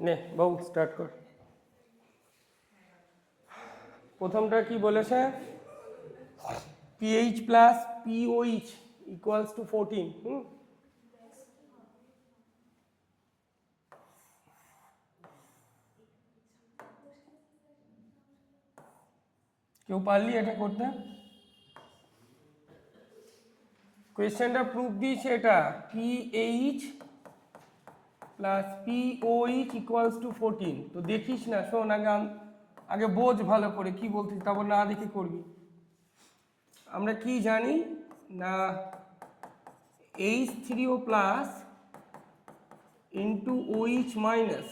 নে বাবু স্টার্ট কর। প্রথমটা কি বলেছে? PH plus pOH equals to 14। কেউ পারলি এটা করতে? কোয়েশ্চেনটা প্রুফ দিয়েছে এটা pH plus pOH equals to 14। তো দেখিস না, শোন আগে বোঝ ভালো করে কি বলছিস, তারপর না দেখে করবি। আমরা কি জানি না H3O plus into OH minus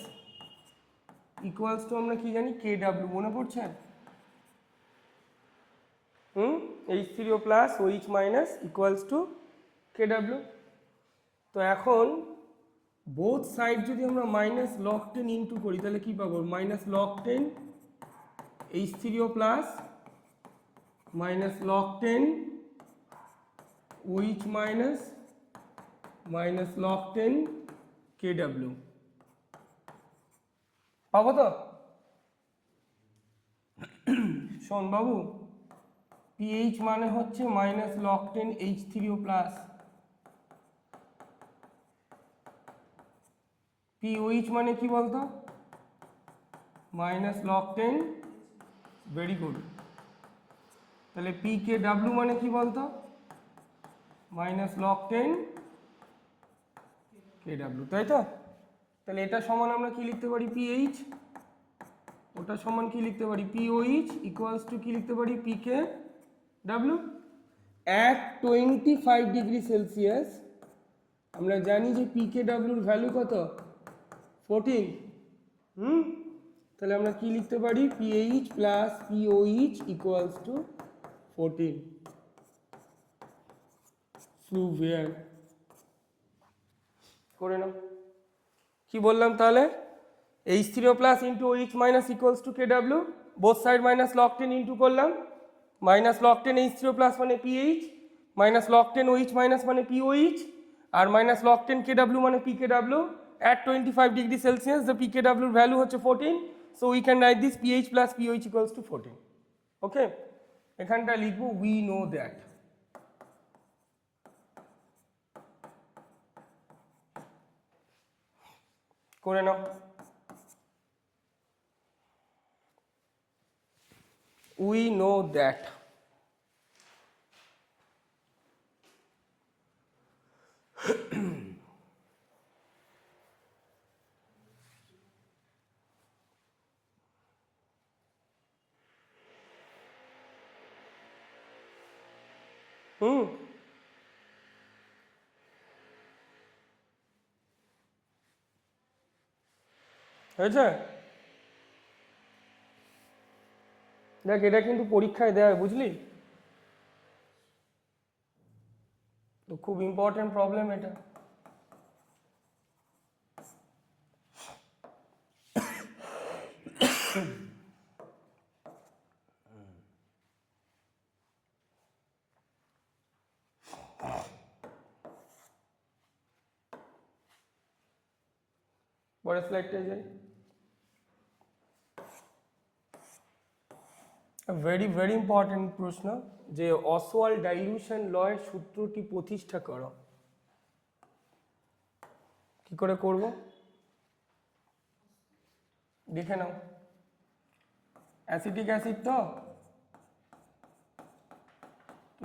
equals two আমরা কি জানি KW, মনে পড়ছে? H3O plus OH minus equals to KW। তো এখন বোথ সাইড যদি আমরা মাইনাস লগ 10 ইন্টু করি তাহলে কি পাবো? Minus log 10 H3O plus minus log 10 OH minus minus log 10 KW পাবো তো? শোন বাবু, পিএইচ মানে হচ্ছে মাইনাস লগ 10 H3O প্লাস, পিওইচ মানে কি বলতো? Minus log 10, very good. তাহলে PKW মানে কি বলতো? মাইনাস লগ 10 KW, তাই তো? তাহলে এটা সমান আমরা কি লিখতে পারি? পিএইচ। ওটা সমান কি লিখতে পারি? পিওইচ ইকুয়ালস টু কি লিখতে পারি? PKW। অ্যাট 25 ডিগ্রি সেলসিয়াস আমরা জানি যে PKWর ভ্যালু কত? 14। তাহলে আমরা কি লিখতে পারি? PH plus pOH equals to 14। Prove here করে নাও। কি বললাম তাহলে? H3O plus into OH minus equals to KW, both side minus log 10 into করলাম। মাইনাস লগ 10 H3O প্লাস মানে PH, minus log 10 OH minus মানে POH, আর মাইনাস লগ 10 KW মানে PKW। At 25 degree Celsius the PKW value হচ্ছে 14, so we can write this PH plus POH equals to 14. ওকে, এখানটা লিখবো we know that। করে নাও। We know that। হয়েছে? দেখ, এটা কিন্তু পরীক্ষায় দেয়, বুঝলি তো? খুব ইম্পর্টেন্ট প্রবলেম এটা। পরের স্লাইডটা যাই। ভেরি ভেরি ইম্পর্টেন্ট প্রশ্ন, যে অসওয়াল্ড ডাইলিউশন লয়ের সূত্রটি প্রতিষ্ঠা করো। কি করে করব দেখে নাও। অ্যাসিটিক অ্যাসিড তো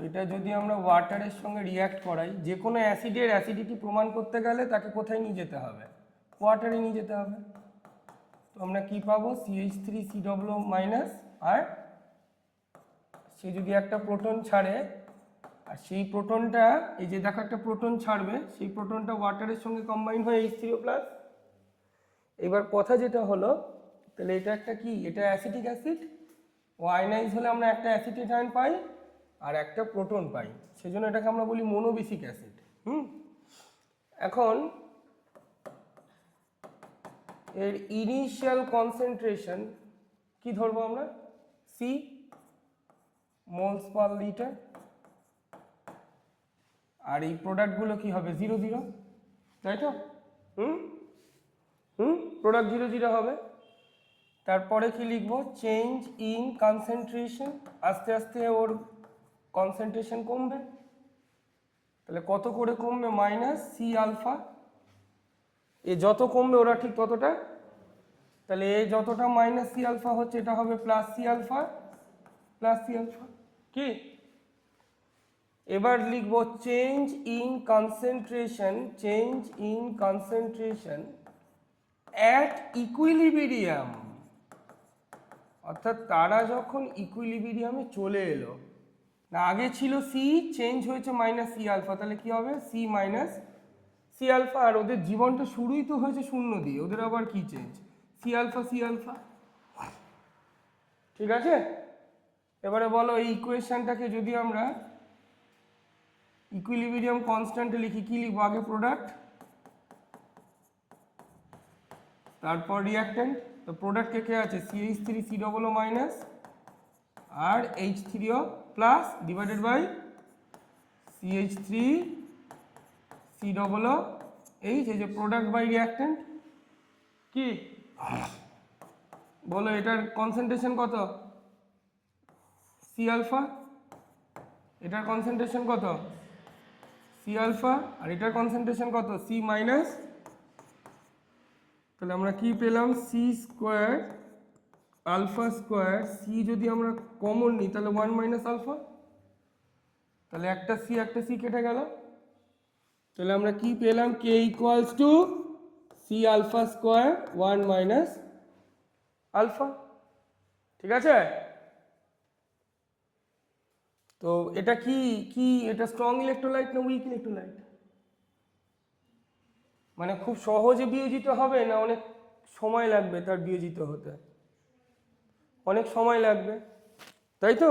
এটা যদি আমরা ওয়াটারের সঙ্গে রিয়াক্ট করাই, যে কোনো অ্যাসিডের অ্যাসিডিটি প্রমাণ করতে গেলে তাকে কোথায় নিয়ে যেতে হবে? ওয়াটারে নিয়ে যেতে হবে। তো আমরা কি পাবো? CH3COO মাইনাস, আর সে যদি একটা প্রোটন ছাড়ে, আর সেই প্রোটনটা, এই যে দেখো একটা প্রোটন ছাড়বে, সেই প্রোটনটা ওয়াটারের সঙ্গে কম্বাইন হয়ে H3O প্লাস। এবার কথা যেটা হলো, তাহলে এটা একটা কি? এটা অ্যাসিটিক অ্যাসিড। ও আয়নাইজ হলে আমরা একটা অ্যাসিটেট আয়ন পাই আর একটা প্রোটন পাই, সেজন্য এটাকে আমরা বলি মনোবেসিক অ্যাসিড। এখন এর ইনিশিয়াল কনসেন্ট্রেশন কি ধরবো আমরা? C moles per litre. আর এই প্রোডাক্টগুলো কি হবে? 0 0, তাই তো? প্রোডাক্ট 0 0 হবে। তারপরে কি লিখবো, চেঞ্জ ইন কনসেন্ট্রেশন, আস্তে আস্তে ওর কনসেন্ট্রেশন কমবে, তাহলে কত করে কমবে, মাইনাস সি আলফা, এ যত কমবে ওরা ঠিক ততটা, তাহলে এ যতটা মাইনাস সি আলফা হচ্ছে এটা হবে plus C alpha, plus C alpha. কি এবার লিখবো change in concentration, change in concentration at equilibrium, অর্থাৎ তারা যখন ইকুইলিব্রিয়ামে চলে এলো, না আগে ছিল সি, চেঞ্জ হয়েছে মাইনাস সি আলফা, তাহলে কি হবে সি মাইনাস সি আলফা, আর ওদের জীবনটা শুরুই তো হয়েছে শূন্য দিয়ে, ওদের আবার কি change, C alpha C alpha. ঠিক আছে, এবারে বলো এই ইকুয়েশনটাকে যদি আমরা ইকুইলিব্রিয়াম কনস্ট্যান্টে লিখি, কি লিখবো, আগে প্রোডাক্ট তারপর রিঅ্যাক্ট্যান্ট, তো প্রোডাক্ট কে কে আছে, CH3 C double O minus আর H3O plus divided by CH3 C double O H, এই যে প্রোডাক্ট বাই রিঅ্যাক্ট্যান্ট। কি বলো এটার কনসেন্ট্রেশন কত, সি আলফা, এটার কনসেন্ট্রেশন কত সি আলফা, আর এটার কনসেন্ট্রেশন কত সি মাইনাস, তাহলে আমরা কি পেলাম, C square alpha square, C যদি আমরা কমন নিই তাহলে 1 মাইনাস আলফা, তাহলে একটা সি কেটে গেল, তাহলে আমরা কি পেলাম, K equals to C alpha square 1 minus alpha. ঠিক আছে, তো এটা কি কি এটা স্ট্রং ইলেকট্রোলাইট না উইক ইলেকট্রোলাইট, মানে খুব সহজে বিয়োজিত হবে না অনেক সময় লাগবে তার বিয়োজিত হতে, অনেক সময় লাগবে, তাই তো,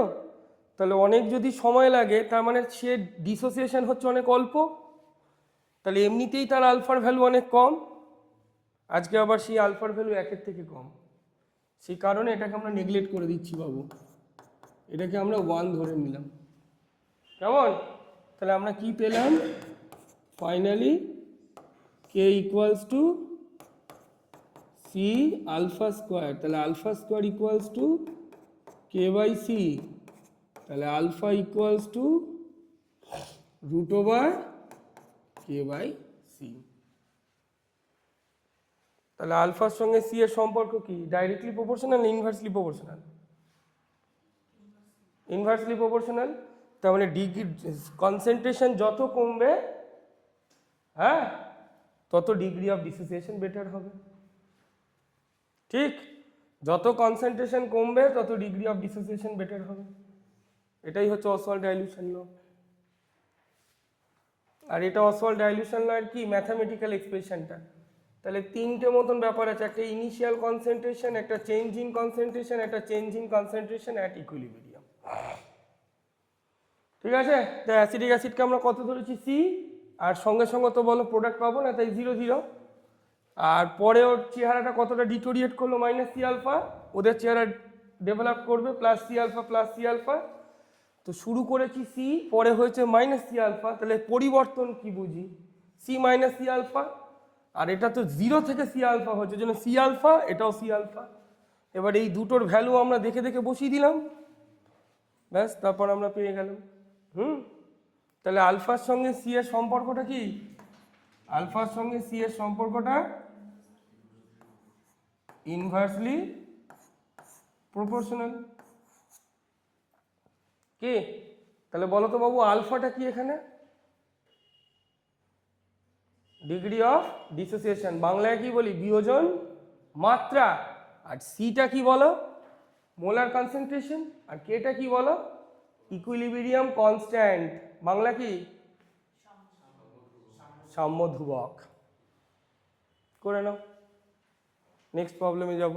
তাহলে অনেক যদি সময় লাগে তার মানে সে ডিসোসিয়েশন হচ্ছে অনেক অল্প, তাহলে এমনিতেই তার আলফার ভ্যালু অনেক কম, আজকে আবার সেই আলফার ভ্যালু 1-এর থেকে কম, সেই কারণে এটাকে আমরা নেগলেক্ট করে দিচ্ছি বাবু, এটাকে আমরা 1 ধরে নিলাম, কেমন, তাহলে আমরা কি পেলাম finally, K equals to C alpha square, তাহলে alpha square equals to K by C, তাহলে alpha equals to root over K by C. তাহলে আলফার সঙ্গে সি এর সম্পর্ক কি, ডাইরেক্টলি প্রপোর্শনাল না ইনভার্সলি প্রপোর্শনাল, ইনভার্সলি প্রপোর্শনাল, তার মানে ডিগ্রি কনসেন্ট্রেশন যত কমবে, হ্যাঁ, তত ডিগ্রি অফ ডিসোসিয়েশন বেটার হবে, ঠিক, যত কনসেন্ট্রেশন কমবে তত ডিগ্রি অফ ডিসোসিয়েশন বেটার হবে, এটাই হচ্ছে অসওয়াল্ড ডাইলিউশন ল। আর এটা অসওয়াল্ড ডাইলিউশন ল এর কি ম্যাথামেটিক্যাল এক্সপ্রেশনটা, তাহলে তিনটে মতন ব্যাপার আছে, একটা ইনিশিয়াল কনসেন্ট্রেশন, একটা চেঞ্জ ইন কনসেন্ট্রেশন, একটা change in concentration at equilibrium. ঠিক আছে, তাই অ্যাসিডিক অ্যাসিডকে আমরা কত ধরেছি সি, আর সঙ্গে সঙ্গে তো বলো প্রোডাক্ট পাবো না, তাই 0 0, আর পরে ওর চেহারাটা কতটা ডিটোরিয়েট করলো মাইনাস সি আলফা, ওদের চেহারা ডেভেলপ করবে plus C alpha plus C alpha, তো শুরু করেছি সি, পরে হয়েছে মাইনাস সি আলফা, তাহলে পরিবর্তন কি বুঝি, সি মাইনাস সি আলফা, আর এটা তো 0 থেকে সি আলফা হচ্ছে, জন্য সি আলফা, এটাও সি আলফা, এবার এই দুটোর ভ্যালু আমরা দেখে দেখে বসিয়ে দিলাম, ব্যাস তারপর আমরা পেয়ে গেলাম। তাহলে আলফার সঙ্গে সি এর সম্পর্কটা কি, আলফার সঙ্গে সি এর সম্পর্কটা ইনভার্সলি প্রপোর্শনাল। কি তাহলে বলো তো বাবু, আলফাটা কি এখানে, ডিগ্রি অফ ডিসোসিয়েশন, বাংলায় কি বলি বিয়োজন মাত্রা, আর সিটা কি বলো মোলার কনসেন্ট্রেশন, আর কেটা কি বলো ইকুইলিব্রিয়াম কনস্ট্যান্ট, বাংলা কি সাম্য ধ্রুবক। করে নাও, নেক্সট প্রবলেমে যাব।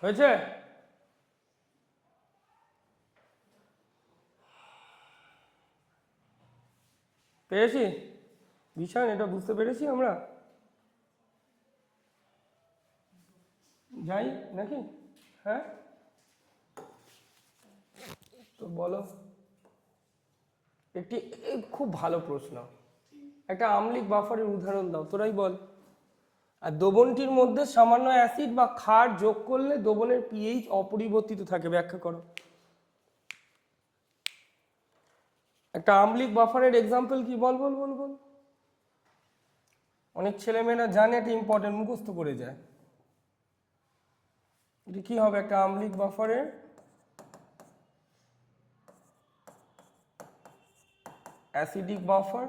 হয়েছে? পেরেছি বিষয়, এটা বুঝতে পেরেছি আমরা। যাই নাকি? হ্যাঁ, তো বলো একটি খুব ভালো প্রশ্ন, একটা আম্লিক বাফারের উদাহরণ দাও, তোরাই বল। আর দ্রবণটির মধ্যে সামান্য অ্যাসিড বা ক্ষার যোগ করলে দ্রবণের পিএইচ অপরিবর্তিত থাকে, ব্যাখ্যা করো। একটা আম্লিক বাফারের এক্সাম্পল কি? বল বল বল বল। অনেক ছেলেমেয়েরা জানে, এটা ইম্পর্টেন্ট, মুখস্থ করে যায়। এটা কি হবে একটা আম্লিক বাফারের? Acidic buffer.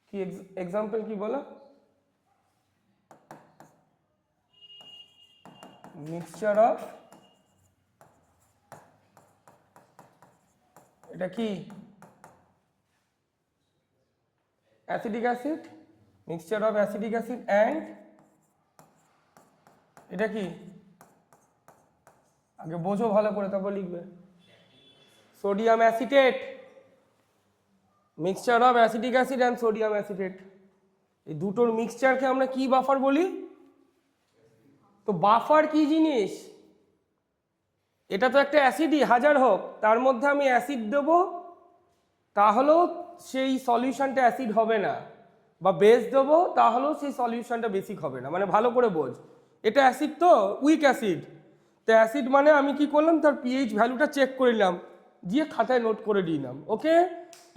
কি এক্সাম্পল কি বলো? মিক্সচার অফ, এটা কি acidic acid, mixture of acidic acid and, এটা কি আগে বোঝো ভালো করে তারপর লিখবে। Sodium acetate, mixture of acidic acid and sodium acetate, এই দুটোর মিক্সচারকে আমরা কি বাফার বলি? তো বাফার কি জিনিস? এটা তো একটা অ্যাসিডই, হাজার হোক তার মধ্যে আমি অ্যাসিড দেবো, তাহলেও সেই সলিউশনটা অ্যাসিড হবে না, বা বেস দেবো তাহলেও সেই সলিউশনটা বেসিক হবে না। মানে ভালো করে বোঝ, এটা অ্যাসিড তো উইক অ্যাসিড, তো অ্যাসিড মানে আমি কি করলাম, তার পিএইচ ভ্যালুটা চেক করে নিলাম, দিয়ে খাতায় নোট করে দিলাম, ওকে।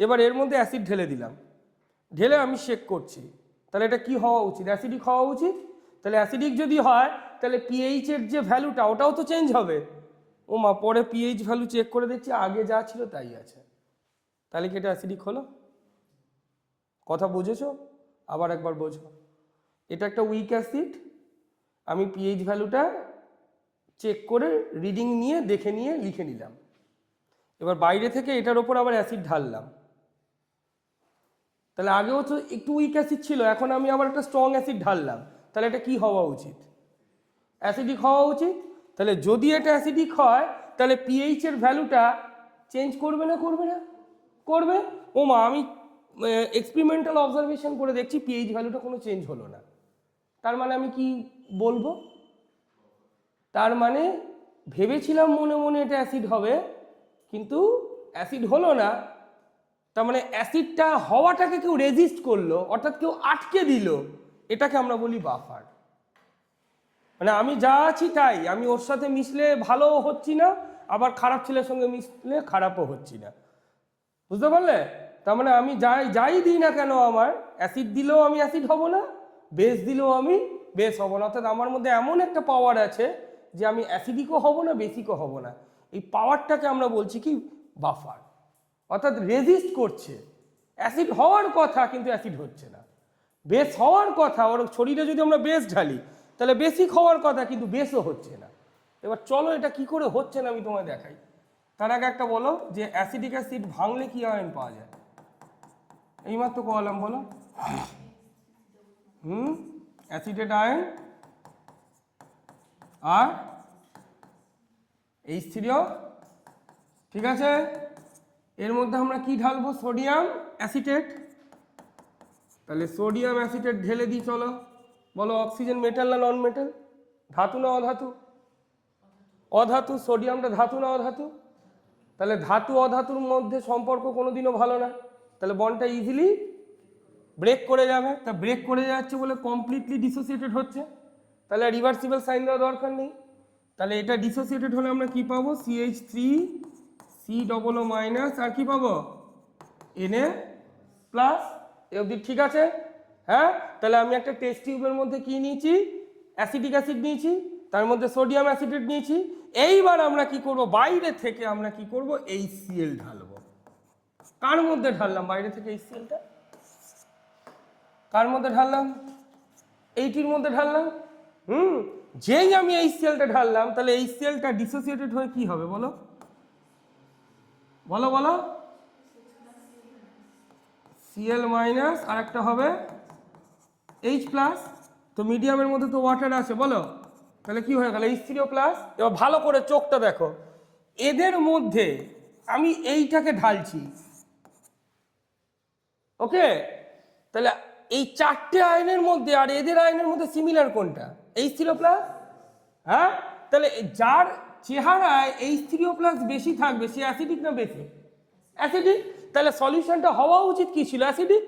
এবার এর মধ্যে অ্যাসিড ঢেলে দিলাম, ঢেলে আমি চেক করছি, তাহলে এটা কি হওয়া উচিত? অ্যাসিডিক হওয়া উচিত। তাহলে অ্যাসিডিক যদি হয় তাহলে পিএইচের যে ভ্যালুটা ওটাও তো চেঞ্জ হবে। ও মা, পরে পিএইচ ভ্যালু চেক করে দেখছি আগে যা ছিল তাই আছে, তাহলে কি এটা অ্যাসিডিক হলো? কথা বুঝেছো? আবার একবার বোঝো, এটা একটা উইক অ্যাসিড, আমি পিএইচ ভ্যালুটা চেক করে রিডিং নিয়ে দেখে নিয়ে লিখে নিলাম, এবার বাইরে থেকে এটার ওপর আবার অ্যাসিড ঢাললাম, তাহলে আগেও তো একটু উইক অ্যাসিড ছিল, এখন আমি আবার একটা স্ট্রং অ্যাসিড ঢাললাম, তাহলে এটা কি হওয়া উচিত? অ্যাসিডিক হওয়া উচিত। তাহলে যদি এটা অ্যাসিডিক হয় তাহলে পিএইচ এর ভ্যালুটা চেঞ্জ করবে না করবে না? করবে। ও মা, আমি এক্সপেরিমেন্টাল অবজারভেশন করে দেখছি পিএইচ ভ্যালুটা কোনো চেঞ্জ হলো না, তার মানে আমি কি বলবো? তার মানে ভেবেছিলাম মনে মনে এটা অ্যাসিড হবে, কিন্তু অ্যাসিড হলো না, তার মানে অ্যাসিডটা হওয়াটাকে কেউ রেজিস্ট করলো, অর্থাৎ কেউ আটকে দিল, এটাকে আমরা বলি বাফার। মানে আমি যা আছি তাই, আমি ওর সাথে মিশলে ভালোও হচ্ছি না, আবার খারাপ ছেলের সঙ্গে মিশলে খারাপও হচ্ছি না, বুঝতে পারলে? তার মানে আমি যাই দিই না কেন, আমার অ্যাসিড দিলেও আমি অ্যাসিড হব না, বেস দিলেও আমি বেস হব না, অর্থাৎ আমার মধ্যে এমন একটা পাওয়ার আছে যে আমি অ্যাসিডিকও হব না, বেসিকও হব না। এই পাওয়ারটাকে আমরা বলছি কি? বাফার। অর্থাৎ রেজিস্ট করছে, অ্যাসিড হওয়ার কথা কিন্তু অ্যাসিড হচ্ছে না, বেস হওয়ার কথা, ওর শরীরে যদি আমরা বেস ঢালি তাহলে বেসিক হওয়ার কথা, কিন্তু বেসও হচ্ছে না। এবার চলো এটা কি করে হচ্ছে না আমি তোমায় দেখাই। তার আগে একটা বলো যে অ্যাসিডিক অ্যাসিড ভাঙলে কি আয়ন পাওয়া যায়? এইমাত্র কলাম বলো। অ্যাসিডেট আয়ন আর H3O, ঠিক আছে। এর মধ্যে আমরা কি ঢালবো? Sodium acetate. তাহলে সোডিয়াম অ্যাসিটেট ঢেলে দিই, চলো বলো অক্সিজেন মেটাল না নন মেটাল? ধাতু না অধাতু? অধাতু। সোডিয়ামটা ধাতু না অধাতু? তাহলে ধাতু অধাতুর মধ্যে সম্পর্ক কোনোদিনও ভালো না, তাহলে বন্ডটা ইজিলি ব্রেক করে যাবে। তা ব্রেক করে যাচ্ছে বলে কমপ্লিটলি ডিসোসিয়েটেড হচ্ছে, তাহলে রিভার্সিবল সাইন দেওয়ার দরকার নেই। তাহলে এটা ডিসোসিয়েটেড হলে আমরা কি পাবো? CH3, C+, আর কি পাবো? Na+। এ অবধি ঠিক আছে? হ্যাঁ, তাহলে আমি একটা টেস্ট টিউবের মধ্যে কি নিয়েছি? অ্যাসিডিক অ্যাসিড নিয়েছি, তার মধ্যে সোডিয়াম অ্যাসিটেট নিয়েছি। এইবার আমরা কি করব? বাইরে থেকে আমরা কি করব? HCl ঢালবো। কার মধ্যে ঢাললাম বাইরে থেকে HClটা? কার মধ্যে ঢাললাম? এইটির মধ্যে ঢাললাম। যেই আমি HClটা ঢাললাম তাহলে HClটা ডিসোসিয়েটেড হয়ে কি হবে বলো বলো বলো? Cl- আর একটা হবে H+। তো মিডিয়ামের মধ্যে তো ওয়াটার আছে, বলো তাহলে কি হয়ে গেল H3O প্লাস। এবার ভালো করে চোখটা দেখো, এদের মধ্যে আমি এইটাকে ঢালছি, ওকে, তাহলে এই চারটে আয়নের মধ্যে আর এদের আয়নের মধ্যে সিমিলার কোনটা? H3O plus. হ্যাঁ, তাহলে যার চেহারায় H3O প্লাস বেশি থাকবে সে অ্যাসিডিক না বেশি? অ্যাসিডিক। তাহলে সলিউশনটা হওয়া উচিত কি ছিল? অ্যাসিডিক।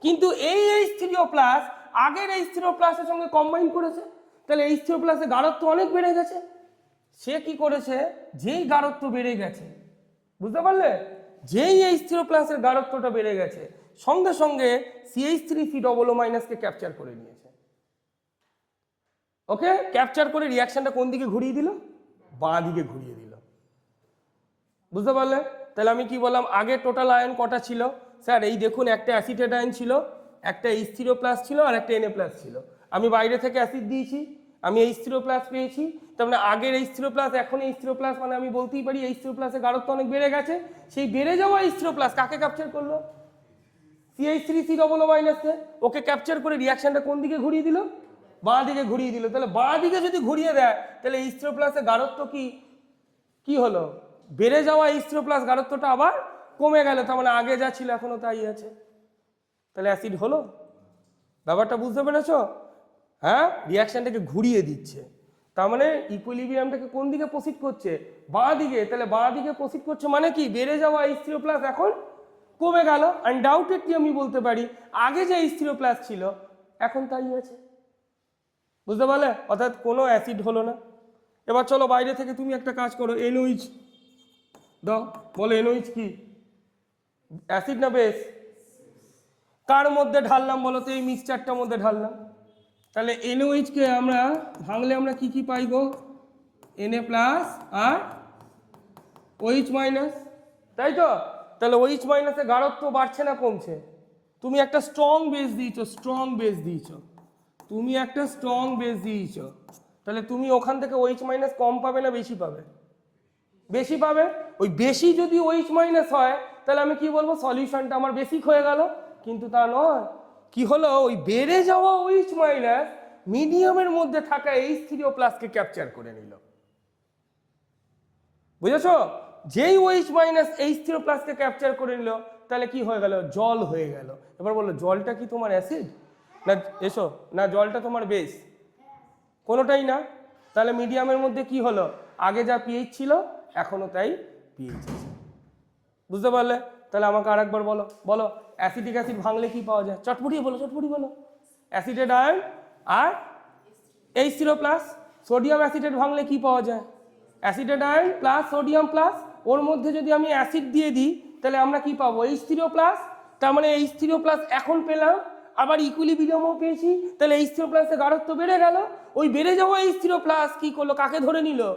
কিন্তু এই H3O প্লাস আগের H3O প্লাসের সঙ্গে কম্বাইন করেছে, তাহলে H3O প্লাসের গাঢ়ত্ব অনেক বেড়ে গেছে। সে কি করেছে, যেই গাঢ়ত্ব বেড়ে গেছে, বুঝতে পারলে, যেই H3O প্লাসের গাঢ়ত্বটা বেড়ে গেছে সঙ্গে সঙ্গে CH3COO- কে ক্যাপচার করে নিয়েছে। ওকে, ক্যাপচার করে রিয়াকশনটা কোন দিকে ঘুরিয়ে দিল? বাঁ দিকে ঘুরিয়ে দিল। বুঝতে পারলে? তাহলে আমি কি বললাম, আগে টোটাল আয়ন কটা ছিল স্যার? এই দেখুন, একটা অ্যাসিটেট আয়ন ছিল, একটা H3O প্লাস ছিল আর একটা Na প্লাস ছিল। আমি বাইরে থেকে অ্যাসিড দিয়েছি, আমি H3O প্লাস পেয়েছি, তার মানে আগের H3O প্লাস এখন H3O প্লাস, মানে আমি বলতেই পারি H3O প্লাসের গাঢ়ত্ব অনেক বেড়ে গেছে। সেই বেড়ে যাওয়া H3O প্লাস কাকে ক্যাপচার করলো? CH3COO- কে। ওকে ক্যাপচার করে রিয়াকশনটা কোন দিকে ঘুরিয়ে দিল? বাঁ দিকে ঘুরিয়ে দিল। তাহলে বাঁ দিকে যদি ঘুরিয়ে দেয় তাহলে H3O প্লাসের গাঢ়ত্ব কি হলো? বেড়ে যাওয়া H3O প্লাস গাঢ়ত্বটা আবার কমে গেল, তার মানে আগে যা ছিল এখনো তাই আছে। তাহলে অ্যাসিড হলো। ব্যাপারটা বুঝতে পেরেছ? হ্যাঁ, রিয়াকশনটাকে ঘুরিয়ে দিচ্ছে, তার মানে ইকুইলিব্রিয়ামটাকে কোন দিকে প্রসিড করছে? বাঁ দিকে। তাহলে বাঁ দিকে প্রসিড করছে মানে কি, বেড়ে যাওয়া H3O প্লাস এখন কমে গেল। আনডাউটেডলি আমি বলতে পারি আগে যে H3O প্লাস ছিল এখন তাই আছে। বুঝতে পারলে? অর্থাৎ কোনো অ্যাসিড হলো না। এবার চলো বাইরে থেকে তুমি একটা কাজ করো, NOH দাও, বলো NOH কি, অ্যাসিড না বেস? কার মধ্যে ঢাললাম বলো তো? এই মিক্সচারটার মধ্যে ঢাললাম। তাহলে NOH কে আমরা ভাঙলে আমরা কি কি পাই গো? Na প্লাস আর OH মাইনাস, তাই তো? তাহলে OH মাইনাসের গাঢ়ত্ব বাড়ছে না কমছে? তুমি একটা স্ট্রং বেস দিয়েছো, স্ট্রং বেস দিয়েছো, তুমি একটা স্ট্রং বেস দিয়েছো, তাহলে তুমি ওখান থেকে OH মাইনাস কম পাবে না বেশি পাবে? বেশি পাবে। ওই বেশি যদি OH মাইনাস হয় তাহলে আমি কি বলবো, সলিউশনটা আমার বেসিক হয়ে গেল। কিন্তু তা নয়, কি হলো, ওই বেড়ে যাওয়া OH মাইনাস মিডিয়ামের মধ্যে থাকা H3O প্লাসকে ক্যাপচার করে নিল। বুঝেছো? যেই OH মাইনাস H3O প্লাসকে ক্যাপচার করে নিল তাহলে কি হয়ে গেল, জল হয়ে গেল। এবার বলো, জলটা কি তোমার অ্যাসিড না, এসো না, জলটা তোমার বেস? কোনোটাই না। তাহলে মিডিয়ামের মধ্যে কি হলো, আগে যা পিএইচ ছিল এখনো তাই পিএইচ আছে। বুঝতে পারলে? তাহলে আমাকে আরেকবার বলো, বলো অ্যাসিডিক অ্যাসিড ভাঙলে কি পাওয়া যায়? চটপটিয়ে বলো, চটপটি বলো। অ্যাসিটেট আয়ন আর H3O প্লাস। সোডিয়াম অ্যাসিটেট ভাঙলে কি পাওয়া যায়? Acetate ion plus sodium plus. ওর মধ্যে যদি আমি অ্যাসিড দিয়ে দিই তাহলে আমরা কি পাবো? H3O plus. তার মানে H3O প্লাস এখন পেলাম, আবার ইকুইলিব্রিয়ামও পেয়েছি, তাহলে H3O প্লাসের গাঢ়ত্ব বেড়ে গেল। ওই বেড়ে যাওয়া H3O প্লাস কি করলো, কাকে ধরে নিল?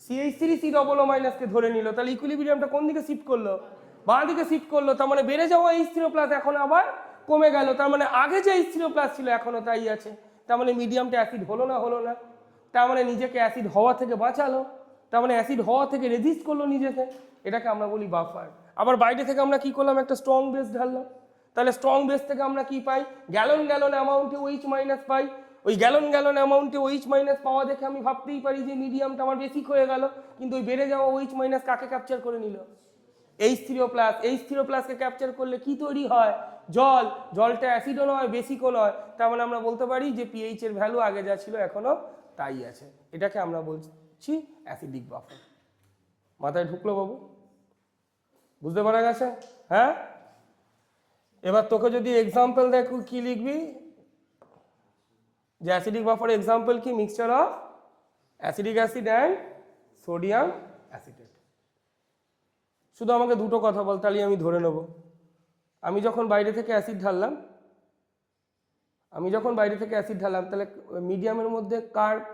CH3COO- কে ধরে নিল। তাহলে ইকুইলিব্রিয়ামটা কোন দিকে শিফট করলো? বাঁ দিকে শিফট করলো। তার মানে বেড়ে যাওয়া H3O প্লাস এখন আবার কমে গেল, তার মানে আগে যে H3O প্লাস ছিল এখনো তাই আছে। তার মানে মিডিয়ামটা অ্যাসিড হলো না? হলো না। তার মানে নিজেকে অ্যাসিড হওয়া থেকে বাঁচালো, তার মানে অ্যাসিড হওয়া থেকে রেজিস্ট করলো নিজেকে। এটাকে আমরা বলি বাফার। আবার বাইরে থেকে আমরা কি করলাম, একটা স্ট্রং বেস ঢাললাম। তাহলে স্ট্রং বেস থেকে আমরা কি পাই? গ্যালন গ্যালন অ্যামাউন্টে OH মাইনাস পাই। ওই গ্যালন গ্যালন অ্যামাউন্টে OH মাইনাস পাওয়া দেখে আমি ভাবতেই পারি যে মিডিয়ামটা আমার বেসিক হয়ে গেল। কিন্তু ওই বেড়ে যাওয়া OH মাইনাস কাকে ক্যাপচার করে নিল? H3O plus. H3O প্লাসকে ক্যাপচার করলে কি তৈরি হয়? জল। জলটা অ্যাসিডও নয় বেসিকও নয়, তার মানে আমরা বলতে পারি যে পিএইচ এর ভ্যালু আগে যা ছিল এখনো তাই আছে। এটাকে আমরা বলছি অ্যাসিডিক বাফার। মাথায় ঢুকলো বাবু? বুঝতে পারা গেছে? হ্যাঁ, এবার তোকে যদি এক্সাম্পল দেখো কি লিখবি, যে অ্যাসিডিক বাফার এক্সাম্পল কি? Mixture of acidic acid and sodium acetate. শুধু আমাকে দুটো কথা বল, তাহলে আমি ধরে নেব। আমি যখন বাইরে থেকে অ্যাসিড ঢাললাম তাহলে মিডিয়ামের মধ্যে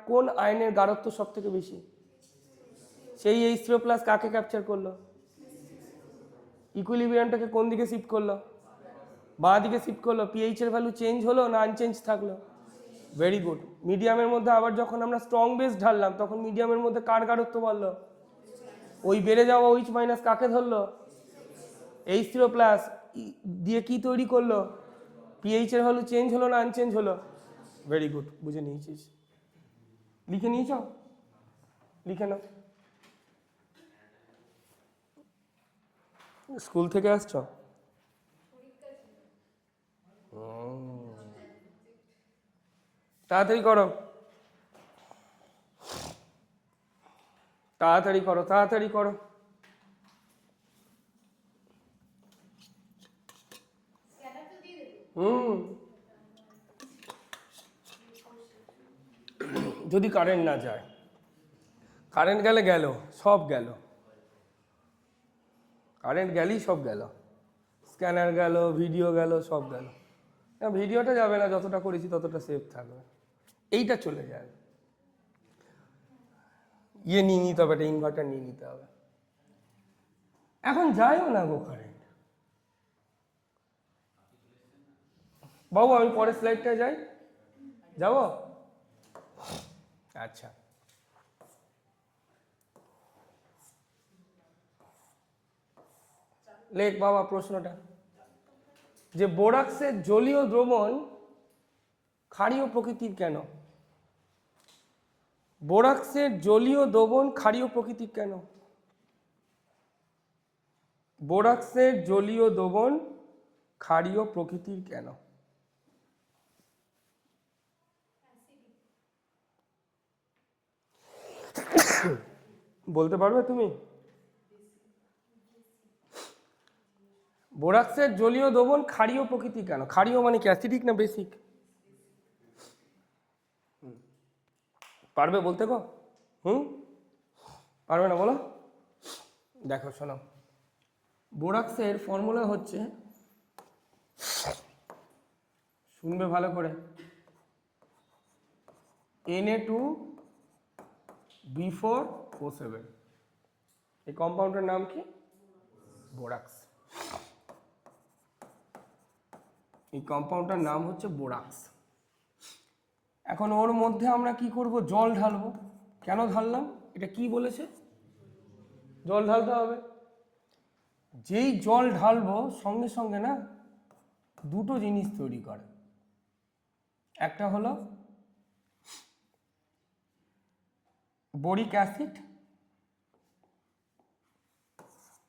কোন আয়নের গাঢ়ত্ব সব থেকে বেশি? সেই H3O প্লাস কাকে ক্যাপচার করলো? ইকুইলিব্রিয়ামটাকে কোন দিকে শিফট করলো? বাঁ দিকে শিফট করলো। পিএইচ এর ভ্যালু চেঞ্জ হলো না আনচেঞ্জ থাকলো? Very good. মিডিয়ামের মধ্যে আবার যখন আমরা স্ট্রং বেস ঢাললাম তখন মিডিয়ামের মধ্যে কার গাঢ়ত্ব বাড়লো? ওই বেড়ে যাওয়া OH মাইনাস কাকে ধরলো? H3O প্লাস দিয়ে কি তৈরি করলো? পিএইচ এর ভ্যালু চেঞ্জ হলো না আনচেঞ্জ হলো? ভেরি গুড, বুঝে নিয়েছিস। লিখে নিয়েছ? লিখে নাও। স্কুল থেকে আসছো? তাড়াতাড়ি করো, তাড়াতাড়ি করো, তাড়াতাড়ি করো। যদি কারেন্ট না যায়, কারেন্ট গেলে গেল, সব গেল, কারেন্ট গেলেই সব গেল, স্ক্যানার গেল, ভিডিও গেল, সব গেল। না, ভিডিওটা যাবে না, যতটা করেছি ততটা সেফ থাকবে, এইটা চলে যায়। ইয়ে নিয়ে নিতে হবে, একটা ইনভার্টার নিয়ে নিতে হবে। এখন যাইও না গো কারেন্ট। বাবু আমি পরের স্লাইডটা যাই, যাবো? আচ্ছা, লেখ বাবা প্রশ্নটা। যে বোরাক্সের জলীয় দ্রবণ ক্ষারীয় প্রকৃতির কেন? বোরাক্সের জলীয় দ্রবণ ক্ষারীয় প্রকৃতির কেন? বোরাক্সের জলীয় দ্রবণ ক্ষারীয় প্রকৃতির কেন? বলতে পারবে তুমি? বোরাক্সের জলীয় দ্রবণ ক্ষারীয় প্রকৃতি কেন? ক্ষারীয় মানে কি, অ্যাসিডিক না বেসিক? পারবে বলতে গো? পারবে না বলো? দেখো শোনো, বোরাক্সের ফর্মুলা হচ্ছে, শুনবে ভালো করে, Na2B4O7। এই কম্পাউন্ডের নাম কি? বোরাক্স। এই কম্পাউন্ডটার নাম হচ্ছে বোরাক্স। এখন ওর মধ্যে আমরা কি করব? জল ঢালবো। কেন ঢাললাম? এটা কি বলেছে? জল ঢালতে হবে। যেই জল ঢালবো সঙ্গে সঙ্গে না দুটো জিনিস তৈরি করে। একটা হলো বোরিক অ্যাসিড,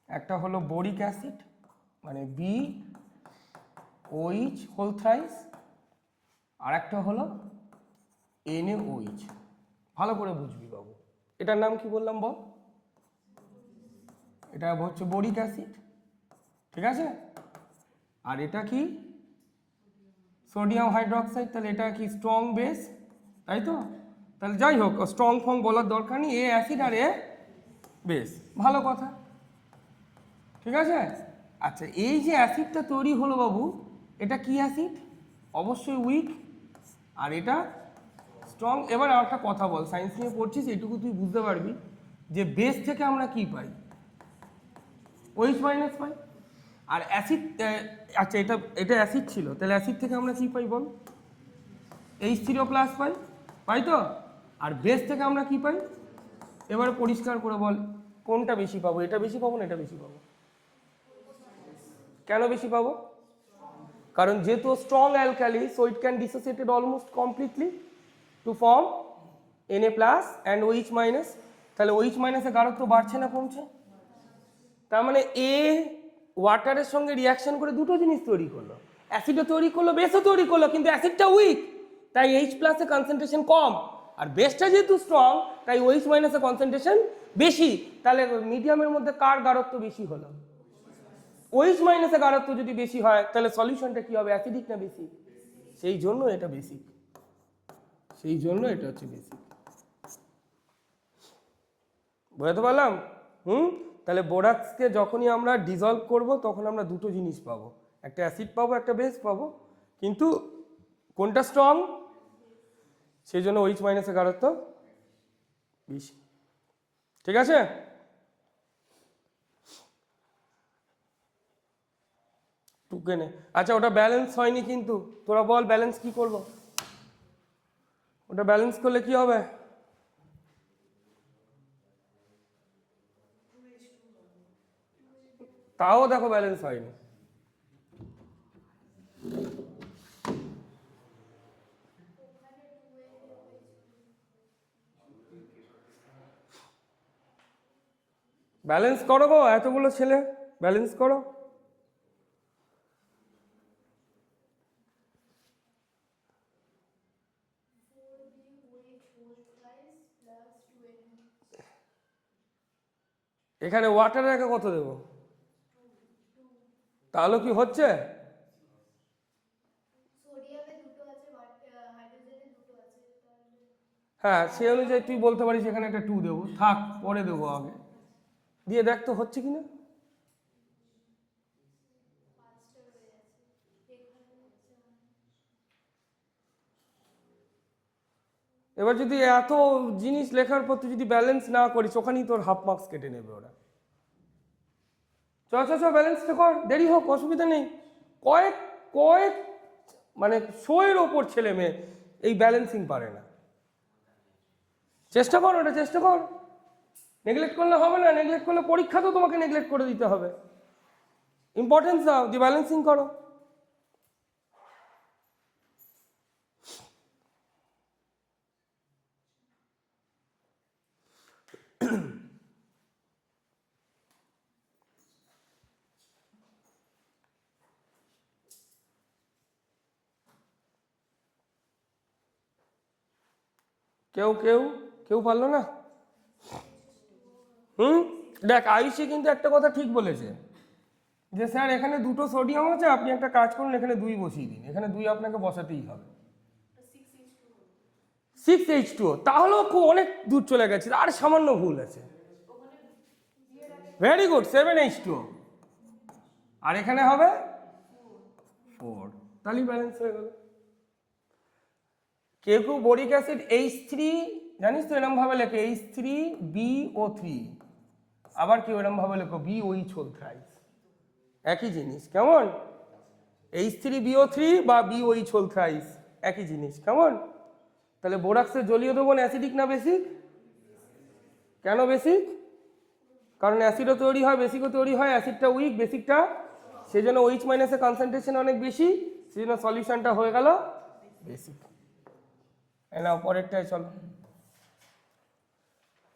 একটা হলো বোরিক অ্যাসিড মানে BOH হোল থ্রাইস, আর একটা হলো NaOH। ভালো করে বুঝবি বাবু, এটার নাম কি বললাম বল? এটা হচ্ছে বোরিক অ্যাসিড, ঠিক আছে? আর এটা কি? Sodium hydroxide. তাহলে এটা কি? স্ট্রং বেস, তাই তো? তাহলে যাই হোক, স্ট্রং ফর্ম বলার দরকার নেই, এ অ্যাসিড আর এ বেস, ভালো কথা, ঠিক আছে? আচ্ছা, এই যে অ্যাসিডটা তৈরি হলো বাবু, এটা কি অ্যাসিড? অবশ্যই উইক, আর এটা স্ট্রং। এবার আর একটা কথা বল, সায়েন্স নিয়ে পড়ছিস, এইটুকু তুই বুঝতে পারবি যে বেস থেকে আমরা কি পাই? OH মাইনাস পাই। আর অ্যাসিড, আচ্ছা এটা এটা অ্যাসিড ছিল, তাহলে অ্যাসিড থেকে আমরা কি পাই বল? H3+ পাই, পাই তো? আর বেস থেকে আমরা কি পাই? এবারে পরিষ্কার করে বল, কোনটা বেশি পাবো? এটা বেশি পাবো না এটা বেশি পাবো? কেন বেশি পাবো? কারণ যেহেতু strong alkali, so it can dissociated almost completely to form Na+ and OH minus. তাহলে OH মাইনাসের গাঢ়ত্ব বাড়ছে না কমছে? তার মানে এ ওয়াটারের সঙ্গে রিয়াকশন করে দুটো জিনিস তৈরি করলো, অ্যাসিডও তৈরি করলো, বেসও তৈরি করলো, কিন্তু অ্যাসিডটা উইক, তাই H+ এর কনসেন্ট্রেশন কম, আর বেসটা যেহেতু স্ট্রং তাই OH মাইনাসের কনসেন্ট্রেশন বেশি। তাহলে মিডিয়ামের মধ্যে কার গাঢ়ত্ব বেশি হলো? OH মাইনাসের গাঢ়ত্ব যদি বেশি হয় তাহলে সলিউশনটা কি হবে? অ্যাসিডিক না বেসিক? সেই জন্য এটা বেসিক, সেই জন্য এটা হচ্ছে বেসিক। বুঝতে পারলাম? তাহলে বোরাক্সকে যখনই আমরা ডিজলভ করব তখন আমরা দুটো জিনিস পাবো, একটা অ্যাসিড পাবো, একটা বেস পাবো, কিন্তু কোনটা স্ট্রং? সেই জন্য OH মাইনাসের গাঢ়ত্ব বেশি, ঠিক আছে? টুকেনে। আচ্ছা, ওটা ব্যালেন্স হয়নি কিন্তু, তোরা বল ব্যালেন্স কি করব? ওটা ব্যালেন্স করলে কি হবে? তাও দেখো ব্যালেন্স হয়নি। ব্যালেন্স করো গো, এতগুলো ছেলে ব্যালেন্স করো। এখানে ওয়াটারের একে কত দেবো? তাহলে কি হচ্ছে? হ্যাঁ, সে অনুযায়ী তুই বলতে পারিস এখানে একটা 2 দেবো, থাক পরে দেবো, আগে দিয়ে দেখ তো হচ্ছে কিনা। এবার যদি এত জিনিস লেখার পর তুই যদি ব্যালেন্স না করিস, ওখানেই তোর হাফ মার্কস কেটে নেবে ওরা। চ চ চ ব্যালেন্সটা কর, দেরি হোক অসুবিধা নেই। কয়েক কয়েক মানে 100-এর ওপর ছেলে মেয়ে এই ব্যালেন্সিং পারে না। চেষ্টা কর, ওটা চেষ্টা কর। নেগলেক্ট করলে হবে না, নেগলেক্ট করলে পরীক্ষা তো তোমাকে নেগলেক্ট করে দিতে হবে। ইম্পর্টেন্স দাও, দিয়ে ব্যালেন্সিং করো। কেউ কেউ কেউ পারলো না? দেখ আয়ুষী কিন্তু একটা কথা ঠিক বলেছে যে স্যার এখানে 2টো সোডিয়াম আছে, আপনি একটা কাজ করুন এখানে 2 বসিয়ে দিন। এখানে 2 আপনাকে বসাতেই হবে। 6H2O, তাহলেও খুব অনেক দূর চলে গেছে, আর সামান্য ভুল আছে। ভেরি গুড, 7H2O, আর এখানে হবে 4, তাহলেই ব্যালেন্স হয়ে গেল। কেউ কেউ বোরিক অ্যাসিড H3 জানিস তো এরকম ভাবে লেখে H3BO3, আবার কেউ এরকম ভাবে লেখো BOH হোল থ্রাইস, একই জিনিস। কেমন? H3BO3 বা BOH হোল থ্রাইস একই জিনিস। কেমন? তাহলে বোরাক্সের জলীয় দ্রবণ অ্যাসিডিক না বেসিক? কেন বেসিক? কারণ অ্যাসিডও তৈরি হয়, বেসিকও তৈরি হয়। অ্যাসিডটা উইক, বেসিকটা, সেই জন্য OH মাইনাসের কনসেন্ট্রেশন অনেক বেশি, সেই জন্য সলিউশনটা হয়ে গেল বেসিক। এ নাও পরেরটায় চলো।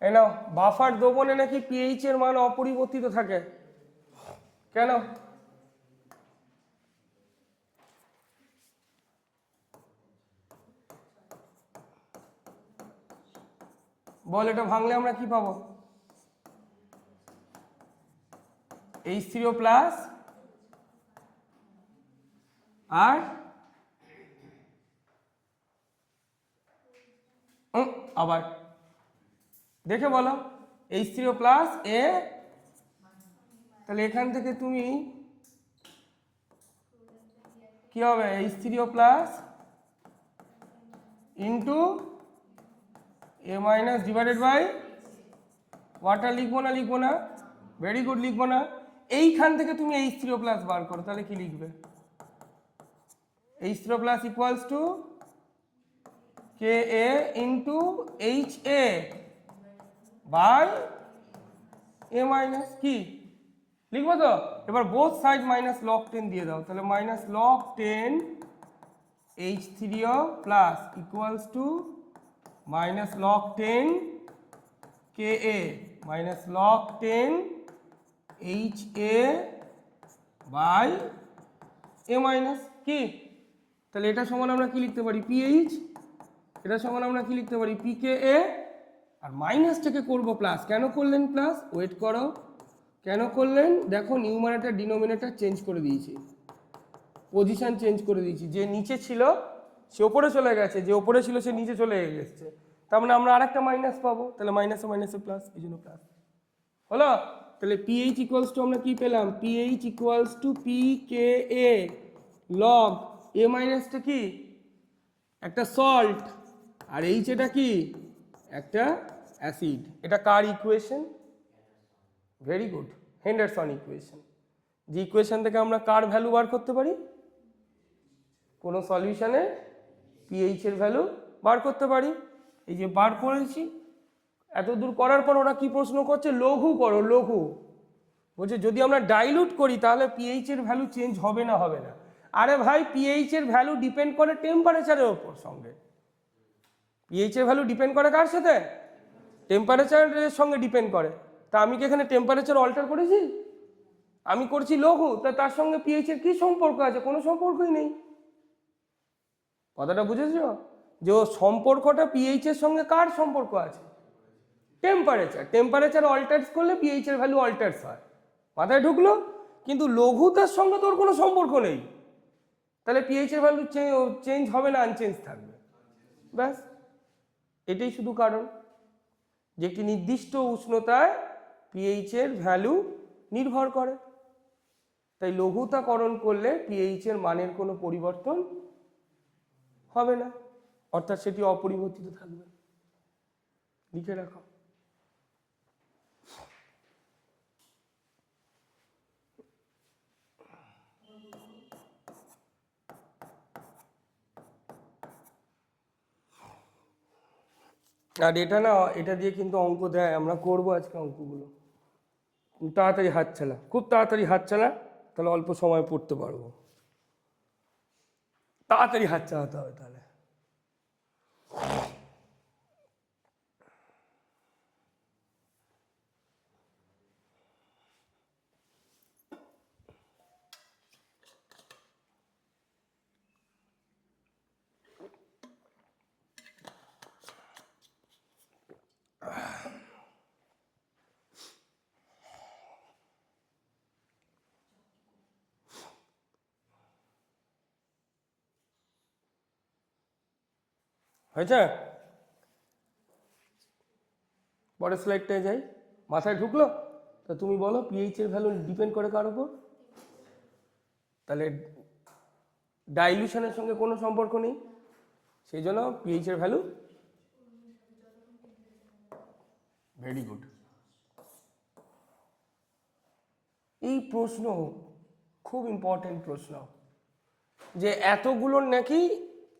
এ নাও, বাফার দ্রবণে নাকি পিএইচ এর মান অপরিবর্তিত থাকে, কেন? বল, এটা ভাঙলে আমরা কি পাবো? H3O প্লাস আর আবার দেখে বলো, H3O প্লাস এ, তাহলে এখান থেকে তুমি কি হবে? H3O plus into A minus divided by water. লিখবো না? লিখবো না? ভেরি গুড, লিখবো না। এইখান থেকে তুমি H3O প্লাস বার করো, তাহলে কি লিখবে? H3O plus equals to KA into HA by A minus, কি লিখবো তো? এবার বোথ সাইড মাইনাস লগ 10 দিয়ে দাও, তাহলে minus log 10 H3O plus equals to minus log 10 KA minus log 10 HA by A minus, কি? তাহলে এটা সমান আমরা কি লিখতে পারি? PH। এটা সমান আমরা কি লিখতে পারি? PKA। আর মাইনাসটাকে করবো প্লাস। কেন করলেন প্লাস? ওয়েট করো, কেন করলেন? দেখো নিউমারেটর ডিনোমিনেটর চেঞ্জ করে দিয়েছি, পজিশন চেঞ্জ করে দিয়েছি। যে নিচে ছিল সে ওপরে চলে গেছে, যে ওপরে ছিল সে নিচে চলে এসেছে, তার মানে আমরা আরেকটা মাইনাস পাবো, তাহলে মাইনাসে মাইনাসে প্লাস, এই জন্য প্লাস হলো। তাহলে পিএইচ ইকুয়ালস টু আমরা কি পেলাম? PH equals to PKA log A মাইনাসটা কি? একটা সল্ট, আর এইচ এটা কি? একটা অ্যাসিড। এটা কার equation? Very good, Henderson equation. যে ইকুয়েশন থেকে আমরা কার ভ্যালু বার করতে পারি? কোনো সলিউশনে পিএইচ এর ভ্যালু বার করতে পারি। এই যে বার করেছি, এত দূর করার পর ওরা কি প্রশ্ন করছে? লঘু করো, লঘু। বলছে যদি আমরা ডাইলুট করি তাহলে পিএইচ এর ভ্যালু চেঞ্জ হবে না, হবে না। আরে ভাই, পিএইচ এর ভ্যালু ডিপেন্ড করে টেম্পারেচারের ওপর সঙ্গে। পিএইচ এর ভ্যালু ডিপেন্ড করে কার সাথে? টেম্পারেচারের সঙ্গে ডিপেন্ড করে। তা আমি কি এখানে টেম্পারেচার অল্টার করেছি? আমি করছি লঘু, তা তার সঙ্গে পিএইচ এর কি সম্পর্ক আছে? কোনো সম্পর্কই নেই। কথাটা বুঝেছো? যে সম্পর্কটা পিএইচ এর সঙ্গে কার সম্পর্ক আছে? টেম্পারেচার। টেম্পারেচার অল্টার্স করলে পিএইচ এর ভ্যালু অল্টার্স হয়। মাথায় ঢুকলো? কিন্তু লঘুতার সঙ্গে তোর কোনো সম্পর্ক নেই, তাহলে পিএইচ এর ভ্যালু চেঞ্জ হবে না, আনচেঞ্জ থাকবে। ব্যাস, এটাই শুধু কারণ যে একটি নির্দিষ্ট উষ্ণতায় পিএইচ এর ভ্যালু নির্ভর করে। তাই লঘুতাকরণ করলে পিএইচ এর মানের কোনো পরিবর্তন হবে না, অর্থাৎ সেটি অপরিবর্তিত থাকবে। লিখে রাখো। আর এটা না, এটা দিয়ে কিন্তু অঙ্ক দেয়, আমরা করবো আজকে অঙ্কগুলো। তাড়াতাড়ি হাত চালা, খুব তাড়াতাড়ি হাত চালা, তাহলে অল্প সময় পড়তে পারবো। তাড়াতাড়ি হাত চালাতে হবে তাহলে। হয়েছে? পরের স্লাইডটায় যাই। মাথায় ঢুকলো? তা তুমি বলো পিএইচ এর ভ্যালু ডিপেন্ড করে কার উপর? তাহলে ডাইলিউশনের সঙ্গে কোনো সম্পর্ক নেই, সেই জন্য পিএইচ এর ভ্যালু। Very good. এই প্রশ্ন খুব ইম্পর্টেন্ট প্রশ্ন, যে এতগুলোর নাকি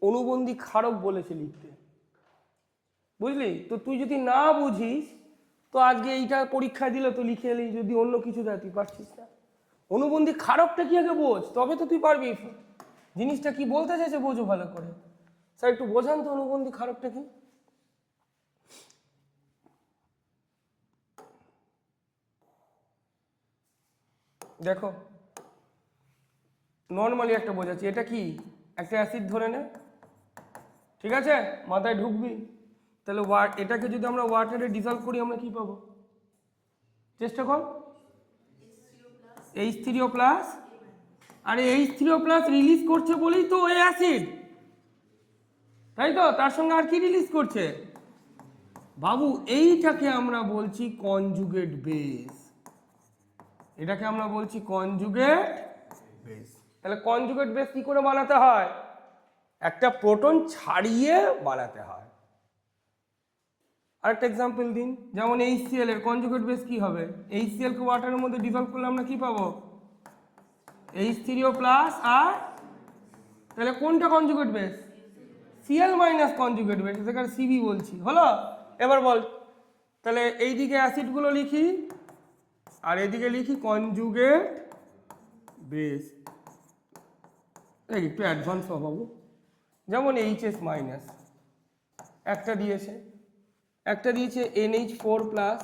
অনুবন্ধী ক্ষারক বলেছে লিখতে, বুঝলি? তো তুই যদি না বুঝিস তো আজকে এইটা পরীক্ষায় দিলে তো লিখে এলি, যদি অন্য কিছু দেয় তুই পারছিস না। অনুবন্ধী ক্ষারকটা কি আগে বোঝ, তবে তো তুই পারবি। জিনিসটা কি বলতে চাইছে বোঝো ভালো করে। স্যার একটু বোঝান তো অনুবন্ধী ক্ষারকটা কি। দেখো নর্মালি একটা বোঝাচ্ছি, এটা কি একটা অ্যাসিড ধরে নে, ঠিক আছে? মাথায় ঢুকবি। তাহলে এটাকে যদি আমরা ওয়াটারে ডিসলভ করি আমরা কি পাবো? চেষ্টা কর। H3O+, আরে H3O+ রিলিজ করছে বলেই তো ওই অ্যাসিড, তাই তো? তার সঙ্গে আর কি রিলিজ করছে বাবু? এইটাকে আমরা বলছি কনজুগেট বেস। এটাকে আমরা বলছি কনজুগেট বেস। তাহলে কনজুগেট বেস কি করে বানাতে হয়? একটা প্রোটন ছাড়িয়ে বানাতে হয়। আরেকটা এক্সাম্পল দিন, যেমন HCl এর কনজুগেট বেস কি হবে? HCl কে ওয়াটারের মধ্যে ডিসলভ করলে আমরা কি পাবো? H3O+, আর তাহলে কোনটা conjugate base? Cl minus conjugate base, সেখানে Cb বলছি, হলো? এবার বল, তাহলে এইদিকে অ্যাসিডগুলো লিখি আর এদিকে লিখি কনজুগেট বেস। একটু অ্যাডভান্স বাবু, যেমন HS- একটা দিয়েছে, একটা দিয়েছে NH4+,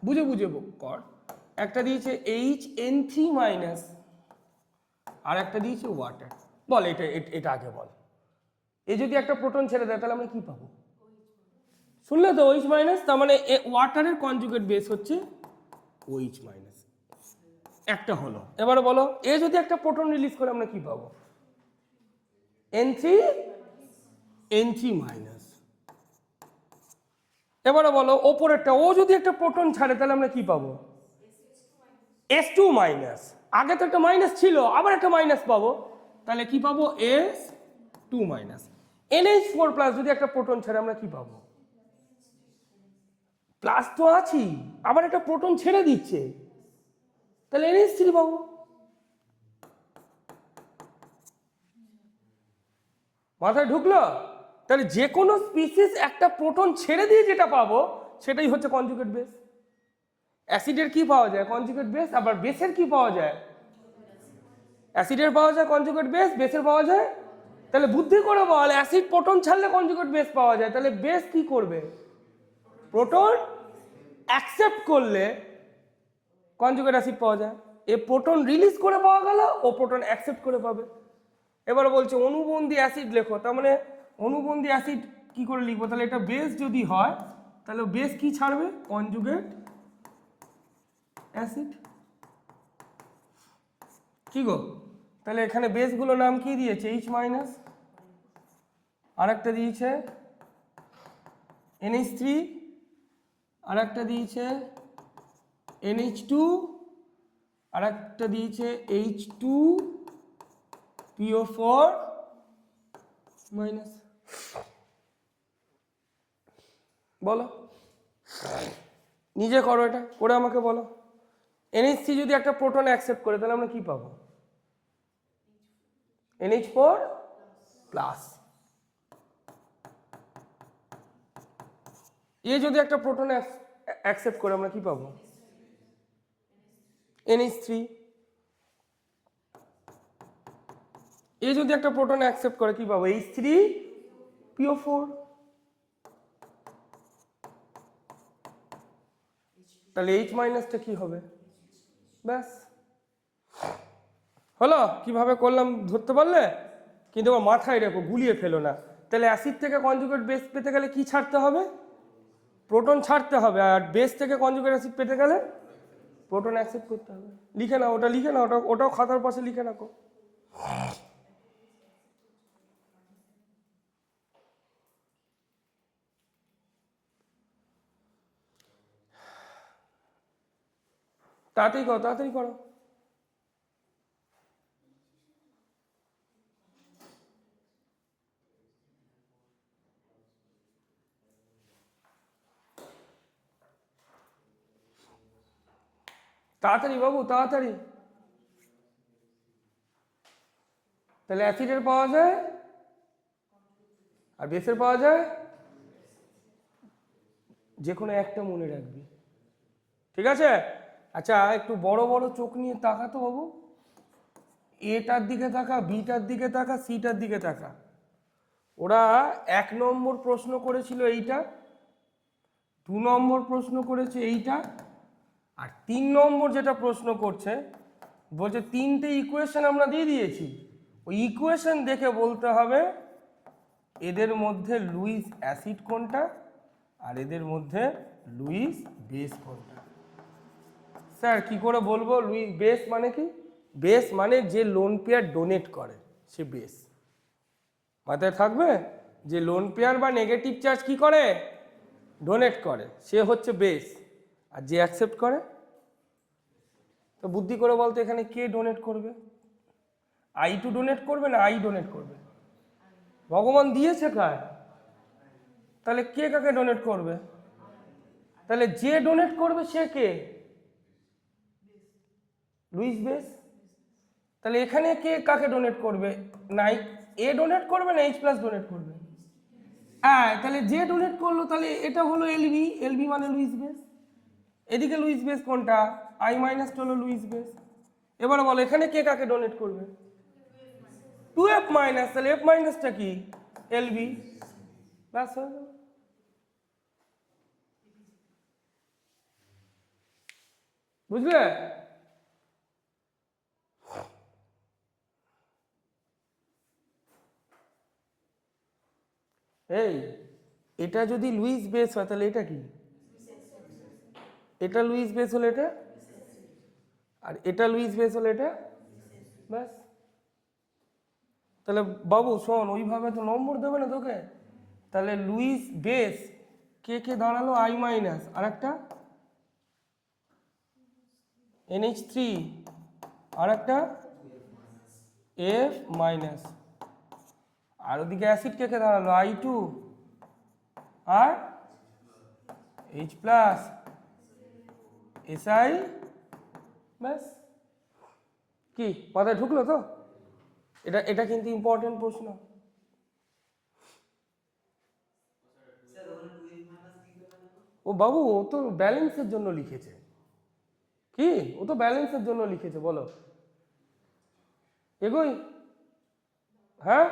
বুঝে বুঝে কর। একটা দিয়েছে HN3-, আর একটা দিয়েছে ওয়াটার। বল এটা এটা আগে বল। এ যদি একটা প্রোটন ছেড়ে দেয় তাহলে আমরা কি পাবো? শুনলে তো OH-, তার মানে ওয়াটারের কনজুগেট বেস হচ্ছে OH-। একটা হলো। এবারে বলো এ যদি একটা প্রোটন রিলিজ করে আমরা কি পাবো? N3-। এবারে বলো ওপরেরটা, ও যদি একটা প্রোটন ছাড়ে তাহলে আমরা কি পাবো? S2-। আগে তো একটা মাইনাস ছিল, আবার একটা মাইনাস পাবো, তাহলে কি পাবো? S2-। NH4+ যদি একটা প্রোটন ছাড়ে আমরা কি পাবো? প্লাস তো আছি, আবার একটা প্রোটন ছেড়ে দিচ্ছে, তাহলে NH3 পাবো। মাথায় ঢুকলো? তাহলে যে কোনো স্পিসিস একটা প্রোটন ছেড়ে দিয়ে যেটা পাবো সেটাই হচ্ছে কনজুগেট বেস। অ্যাসিডের কি পাওয়া যায়? Conjugate base. আবার বেসের কি পাওয়া যায়? অ্যাসিডের পাওয়া যায় কনজুগেট বেস, বেসের পাওয়া যায়। তাহলে বুদ্ধি করে বল, অ্যাসিড প্রোটন ছাড়লে কনজুগেট বেস পাওয়া যায়, তাহলে বেস কি করবে? প্রোটন অ্যাকসেপ্ট করলে কনজুগেট অ্যাসিড পাওয়া যায়। এ প্রোটন রিলিজ করে পাওয়া গেল, ও প্রোটন অ্যাকসেপ্ট করে পাবে। এবার বলছে অনুবন্ধী অ্যাসিড লেখো, তার মানে অনুবন্ধী অ্যাসিড কি করে লিখবো? তাহলে এটা বেস যদি হয় তাহলে বেস কি ছাড়বে? Conjugate acid. কি গো, তাহলে এখানে বেসগুলো নাম কি দিয়েছে? H মাইনাস, আর একটা দিয়েছে NH3, আর একটা দিয়েছে NH2, আর একটা দিয়েছে H2PO4 মাইনাস। বলো, নিজে করো, এটা করে আমাকে বলো। NH3 যদি একটা প্রোটন অ্যাকসেপ্ট করে তাহলে আমরা কি পাবো? NH4 plus. এ যদি একটা প্রোটন অ্যাকসেপ্ট করে আমরা কি পাবো? NH3। এ যদি একটা প্রোটন অ্যাকসেপ্ট করে কি পাবো? H3PO4। তাহলে H মাইনাসটা কি হবে? ব্যাস হলো। কিভাবে করলাম ধরতে পারলে? কিন্তু আমার মাথায় রেখো, গুলিয়ে ফেলো না। তাহলে অ্যাসিড থেকে কনজুগেট বেস পেতে গেলে কি ছাড়তে হবে? প্রোটন ছাড়তে হবে। আর বেস থেকে কনজুগেট অ্যাসিড পেতে গেলে প্রোটন অ্যাকসেপ্ট করতে হবে। লিখে নাও, ওটা লিখে নাও, ওটাও খাতার পাশে লিখে রাখো। তাড়াতাড়ি করো, তাড়াতাড়ি করো। তাড়াতাড়ি বাবু, তাড়াতাড়ি। তাহলে অ্যাসিডের পাওয়া যায় আর বেসের পাওয়া যায়, যে কোনো একটা মনে রাখবি, ঠিক আছে? আচ্ছা, একটু বড় বড় চোখ নিয়ে তাকা তো বাবু। এটার দিকে তাকা, বিটার দিকে তাকা, সিটার দিকে তাকা। ওরা 1 নম্বর প্রশ্ন করেছিল এইটা, 2 নম্বর প্রশ্ন করেছে এইটা, আর 3 নম্বর যেটা প্রশ্ন করছে বলছে 3টে ইকুয়েশন আমরা দিয়ে দিয়েছি, ওই ইকুয়েশন দেখে বলতে হবে এদের মধ্যে লুইস অ্যাসিড কোনটা আর এদের মধ্যে লুইস বেস কোনটা। স্যার কি করে বলবো লুইস বেস মানে কি? বেস মানে যে লোন পেয়ার ডোনেট করে সে বেস। মাথায় থাকবে, যে লোন পেয়ার বা নেগেটিভ চার্জ কি করে? ডোনেট করে, সে হচ্ছে বেস। আর যে অ্যাকসেপ্ট করে, তো বুদ্ধি করে বলতে এখানে কে ডোনেট করবে? I2 ডোনেট করবে না I ডোনেট করবে? ভগবান দিয়েছে কার? তাহলে কে কাকে ডোনেট করবে? তাহলে যে ডোনেট করবে সে কে? Luis base. তাহলে এখানে কে কাকে ডোনেট করবে? নাই এ ডোনেট করবে না H প্লাস ডোনেট করবে? হ্যাঁ, তাহলে যে ডোনেট করলো তাহলে এটা হলো এলবি, এলবি মানে লুইস বেস। এদিকে লুইস বেস কোনটা? I মাইনাস হলো লুইস বেস। এবার বলো এখানে কে কাকে ডোনেট করবে? 2F মাইনাস, তাহলে F মাইনাসটা কি? এলবি। ব্যাস হয়ে গেল। বুঝলে? এই এটা যদি লুইস বেস হয় তাহলে এটা কি? এটা লুইস বেস হলে এটা, আর এটা লুইস বেস হলে এটা। ব্যাস। তাহলে বাবু শোন, ওইভাবে তো নম্বর দেবে না তোকে। তাহলে লুইস বেস কে কে দাঁড়ালো? I মাইনাস, আর একটা NH3, আর একটা F মাইনাস, আর ওদিকে অ্যাসিড কে কে দাঁড়ালো? I2 আর H প্লাস SI। ব্যাস। কি মাথায় ঢুকলো তো? এটা এটা কিন্তু ইম্পর্টেন্ট প্রশ্ন। ও বাবু, ও তো ব্যালেন্সের জন্য লিখেছে। কি, ও তো ব্যালেন্সের জন্য লিখেছে। বলো এগোই? হ্যাঁ,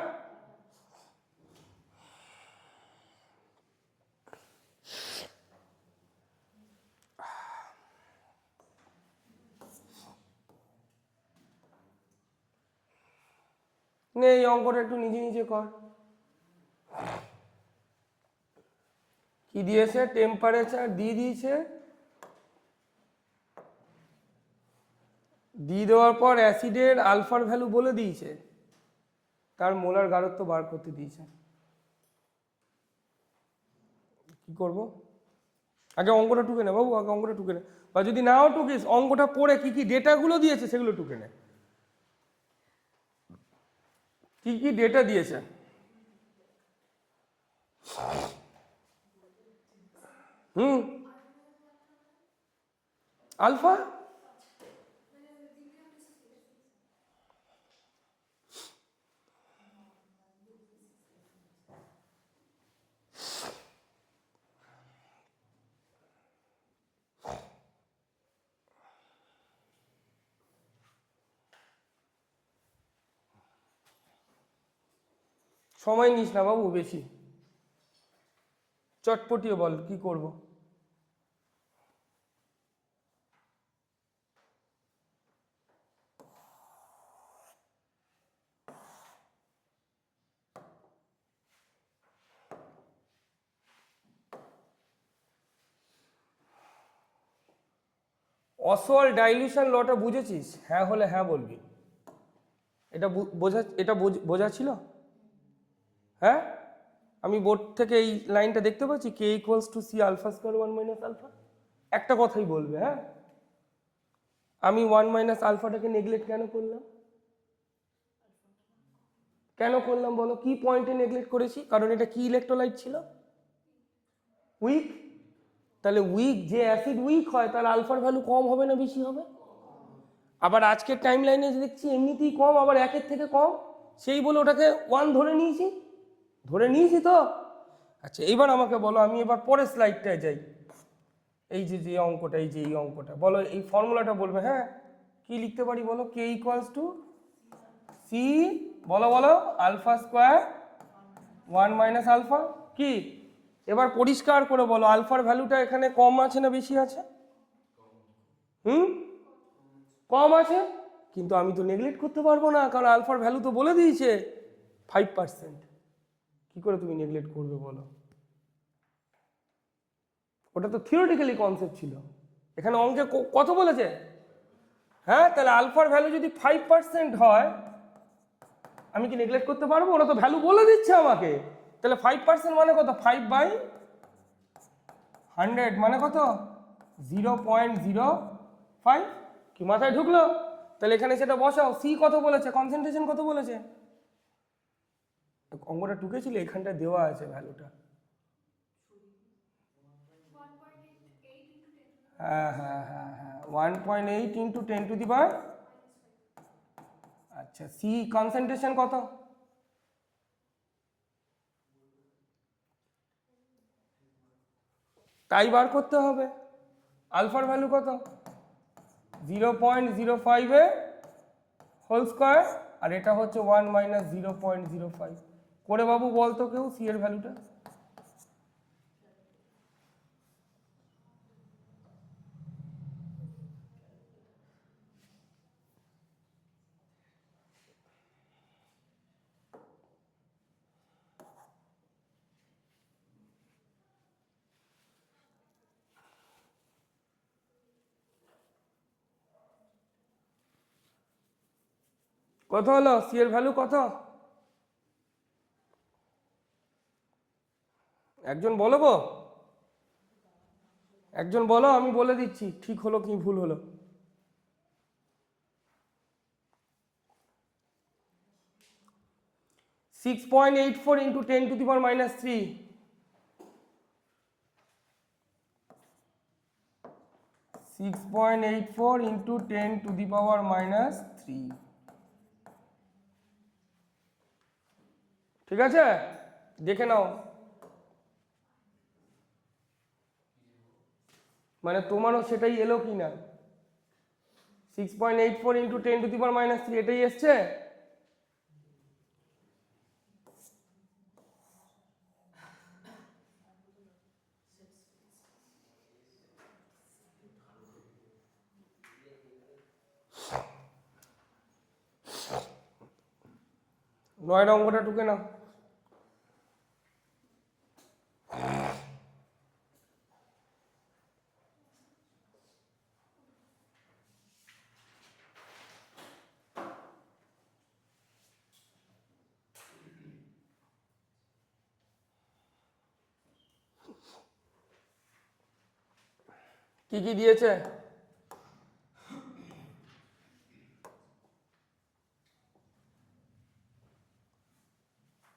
নে এই অঙ্কটা একটু নিজে নিজে কর। কি দিয়েছে? টেম্পারেচার দিয়ে দিয়েছে, দিয়ে দেওয়ার পর অ্যাসিডের আলফার ভ্যালু বলে দিয়েছে, তার মোলার গাঢ়ত্ব বার করতে দিয়েছে। কি করব? আগে অঙ্কটা টুকে নে বাবু, আগে অঙ্কটা টুকে নে, বা যদি নাও টুকিস অঙ্কটা পড়ে কি কি ডেটাগুলো দিয়েছে সেগুলো টুকে নে, কি কি ডেটা দিয়েছে। আলফা সময় নিস না বাবু বেশি, চটপটিয়ে বল কি করব। অসওয়াল্ড ডাইলিউশন লটা বুঝেছিস? হ্যাঁ হলে হ্যাঁ বলবি। এটা বোঝা ছিল? হ্যাঁ, আমি বোর্ড থেকে এই লাইনটা দেখতে পাচ্ছি, K equals to C alpha square one minus alpha. একটা কথাই বলবে, হ্যাঁ, আমি ওয়ান মাইনাস আলফাটাকে নেগলেক্ট কেন করলাম? কেন করলাম বলো? কি পয়েন্টে নেগলেক্ট করেছি? কারণ এটা কি ইলেকট্রোলাইট ছিল? উইক। তাহলে উইক, যে অ্যাসিড উইক হয় তার আলফার ভ্যালু কম হবে না বেশি হবে? আবার আজকের টাইম লাইনে দেখছি এমনিতেই কম, আবার একের থেকে কম, সেই বলে ওটাকে ওয়ান ধরে নিয়েছি। ধরে নিয়েছি তো। আচ্ছা এবার আমাকে বলো, আমি এবার পরের স্লাইডটায় যাই, এই যে যে অঙ্কটা, এই যে এই অঙ্কটা বলো, এই ফর্মুলাটা বলবে। হ্যাঁ, কি লিখতে পারি বলো? কে ইকুয়ালস টু সি, বলো বলো, alpha square one minus alpha. কি এবার পরিষ্কার করে বলো, আলফার ভ্যালুটা এখানে কম আছে না বেশি আছে? কম আছে, কিন্তু আমি তো নেগলেক্ট করতে পারবো না, কারণ আলফার ভ্যালু তো বলে দিয়েছে 5%। কি করে তুমি নেগলেক্ট করবে বলো? ওটা তো থিওরিটিক্যালি কনসেপ্ট ছিল, এখানে অঙ্কে কত বলেছে? হ্যাঁ, তাহলে আলফার ভ্যালু যদি 5% হয়, আমি কি নেগলেক্ট করতে পারবো? ওরা তো ভ্যালু বলে দিচ্ছে আমাকে। তাহলে 5% মানে কত? 5/100 মানে কত? 0.05। কি মাথায় ঢুকলো? তাহলে এখানে সেটা বসাও। সি কত বলেছে? কনসেন্ট্রেশন কত বলেছে? অঙ্কটা টুকেছিল, এখানটা দেওয়া আছে ভ্যালুটা। হ্যাঁ হ্যাঁ হ্যাঁ হ্যাঁ, 1.8 ইন্টু 10⁻⁻। আচ্ছা, সি কনসেন্ট্রেশন কত? তাই বার করতে হবে। আলফার ভ্যালু কত? 0.05 এ হোল স্কোয়ার, আর এটা হচ্ছে 1 মাইনাস 0.05। করে বাবু বলতো কেউ সি এর ভ্যালুটা? কত হলো সি এর ভ্যালু কত? একজন বলো গো, একজন বলো, আমি বলে দিচ্ছি ঠিক হলো কি ভুল হলো। 6.84 ইন্টু 10⁻³ 6.84 ইন্টু 10⁻³ ঠিক আছে, দেখে নাও। মানে তোমারও সেটাই এলো কি না? 6.84 ইন্টু 10⁻³ এটাই এসছে। 9 অঙ্কটা টুকে নাও। কি কি দিয়েছে?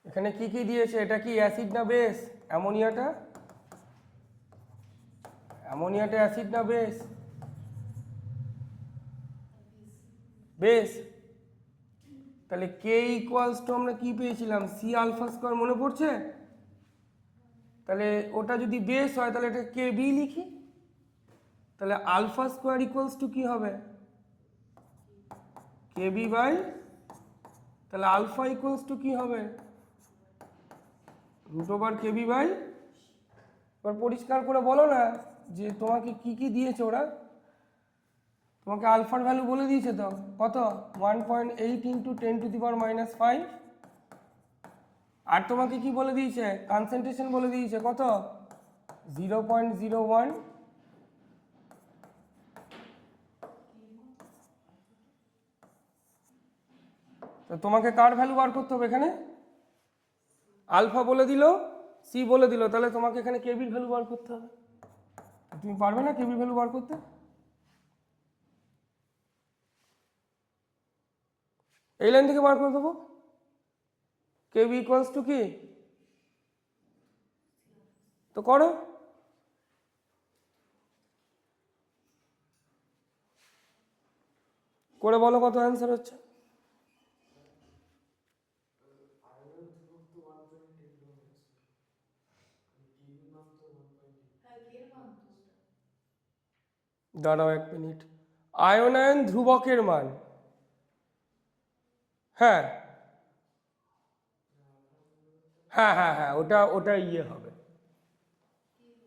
এখানে কি কি দিয়েছে? এটা কি অ্যাসিড না বেস? অ্যামোনিয়াটা অ্যাসিড না বেস? বেস। তাহলে কে ইকুয়ালস টু আমরা কি পেয়েছিলাম? সি আলফা স্কোয়ার, মনে পড়ছে? তাহলে ওটা যদি বেস হয় তাহলে এটা কে বি লিখি। তাহলে আলফা স্কোয়ার ইকুয়ালস টু কি হবে? কে বি বাই, তাহলে আলফা ইকুয়ালস টু কি হবে? Root over K B by. এবার পরিষ্কার করে বলো না যে তোমাকে কি কি দিয়েছে ওরা। তোমাকে আলফার ভ্যালু বলে দিয়েছে তো, কত? 1.8 ইন্টু 10⁻⁻5। আর তোমাকে কি বলে দিয়েছে? কনসেন্ট্রেশন বলে দিয়েছে কত? 0.01। তো তোমাকে কার ভ্যালু বার করতে হবে এখানে? আলফা বলে দিল, সি বলে দিল, তাহলে তোমাকে এখানে কেবির ভ্যালু বার করতে হবে। তুমি পারবে না কেবির ভ্যালু বার করতে? এই লাইন থেকে বার করে দেবো। কেবি ইকুয়ালস টু কি? তো করো। করে বলো কত অ্যান্সার হচ্ছে। দাঁড়াও 1 মিনিট। আয়নায়ন ধ্রুবকের মান, হ্যাঁ হ্যাঁ হ্যাঁ হ্যাঁ, ওটা ইয়ে হবে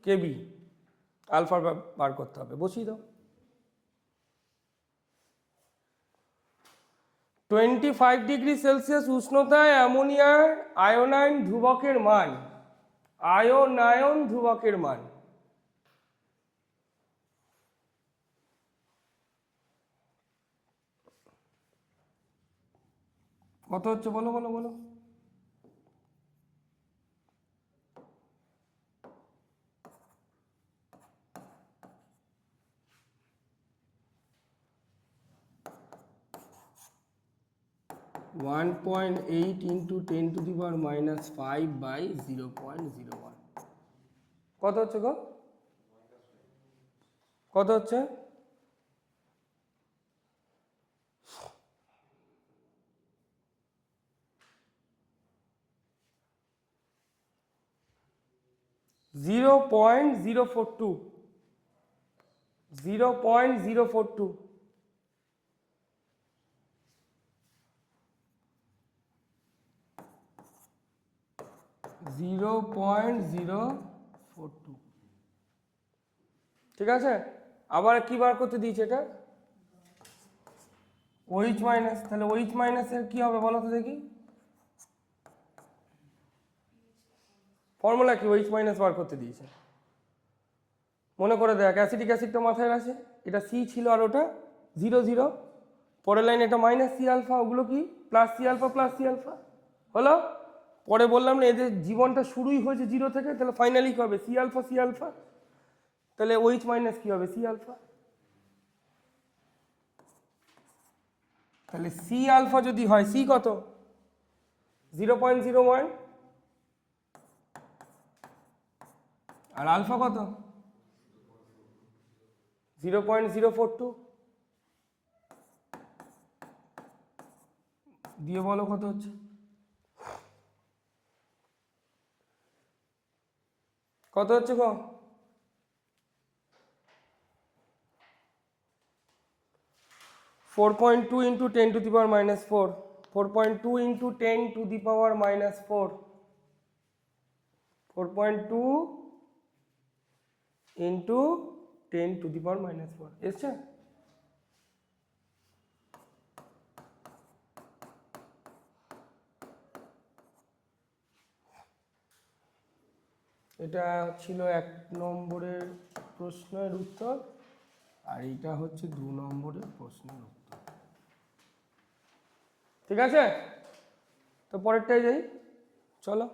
কেবি। আলফা বার করতে হবে, বসিয়ে দাও। 25°C উষ্ণতায় অ্যামোনিয়ার আয়নায়ন ধ্রুবকের মান, আয়নায়ন ধ্রুবকের মান কত হচ্ছে? বলো বলো বলো। 1.8 ইন্টু 10⁻⁻5 বাই 0.01। কত হচ্ছে গো? কত হচ্ছে? 0.042। 0.042। ঠিক আছে। আবার কি বার করতে দিয়েছে এটা? OH minus. তাহলে ওইচ মাইনাসের কি হবে বলো তো দেখি। ফর্মুলা কি? ওইচ মাইনাস বার করতে দিয়েছে, মনে করে দেখ। অ্যাসিডিক অ্যাসিডটা মাথায় আছে, এটা সি ছিল আর ওটা 0 0। পরের লাইন এটা মাইনাস সি আলফা, ওগুলো কি plus C alpha plus C alpha হলো। পরে বললাম না এদের জীবনটা শুরুই হয়েছে 0 থেকে, তাহলে ফাইনালি কি হবে? C alpha C alpha. তাহলে ওইচ মাইনাস কি হবে? C alpha. তাহলে সি আলফা যদি হয়, সি কত? 0.01। আর আলফা কত? 0.042। দিয়ে বলো কত হচ্ছে। কত হচ্ছে গো? 4.2 ইন্টু 10⁻⁻4। 4.2 ইন্টু 10⁻⁻4। 4.2 ইন্টু 10⁻⁻4 এসছে? এটা ছিল 1 নম্বরের প্রশ্নের উত্তর, আর এইটা হচ্ছে 2 নম্বরের প্রশ্নের উত্তর। ঠিক আছে, তো পরেরটাই যাই, চলো।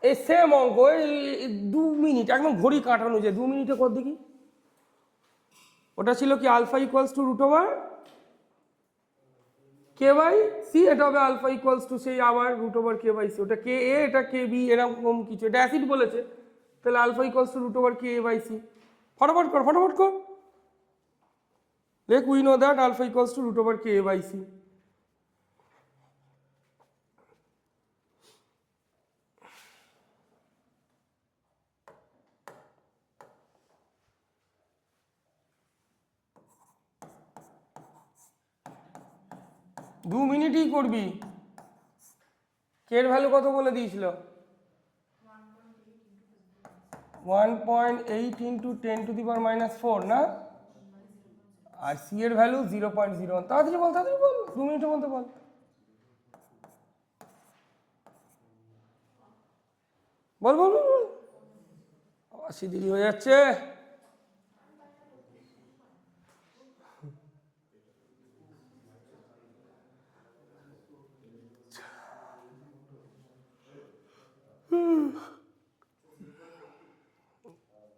এই সেম অঙ্ক, এই 2 মিনিট একদম ঘড়ি কাটানো যায়, 2 মিনিটে কর দেখি। ওটা ছিল কি alpha equals to root over K by C, এটা হবে আলফা ইকুয়ালস টু সেই আবার root over K by C, ওটা কে এ এটা কে বি এরকম কিছু, এটা অ্যাসিড বলেছে, তাহলে alpha equals to root over K A by C. ফটাফট কর ফটাফট কর, লেখ we know that alpha equals to root over K A by C. দু মিনিটই করবি। কে এর ভ্যালু কত বলে দিয়েছিল? 1.8 ইন্টু 10⁻⁻4 না, আর সি এর ভ্যালু 0.01। তাড়াতাড়ি বল তাড়াতাড়ি বল, 2 মিনিটের মধ্যে বল। বল বল বল বল, আশি দেরি হয়ে যাচ্ছে।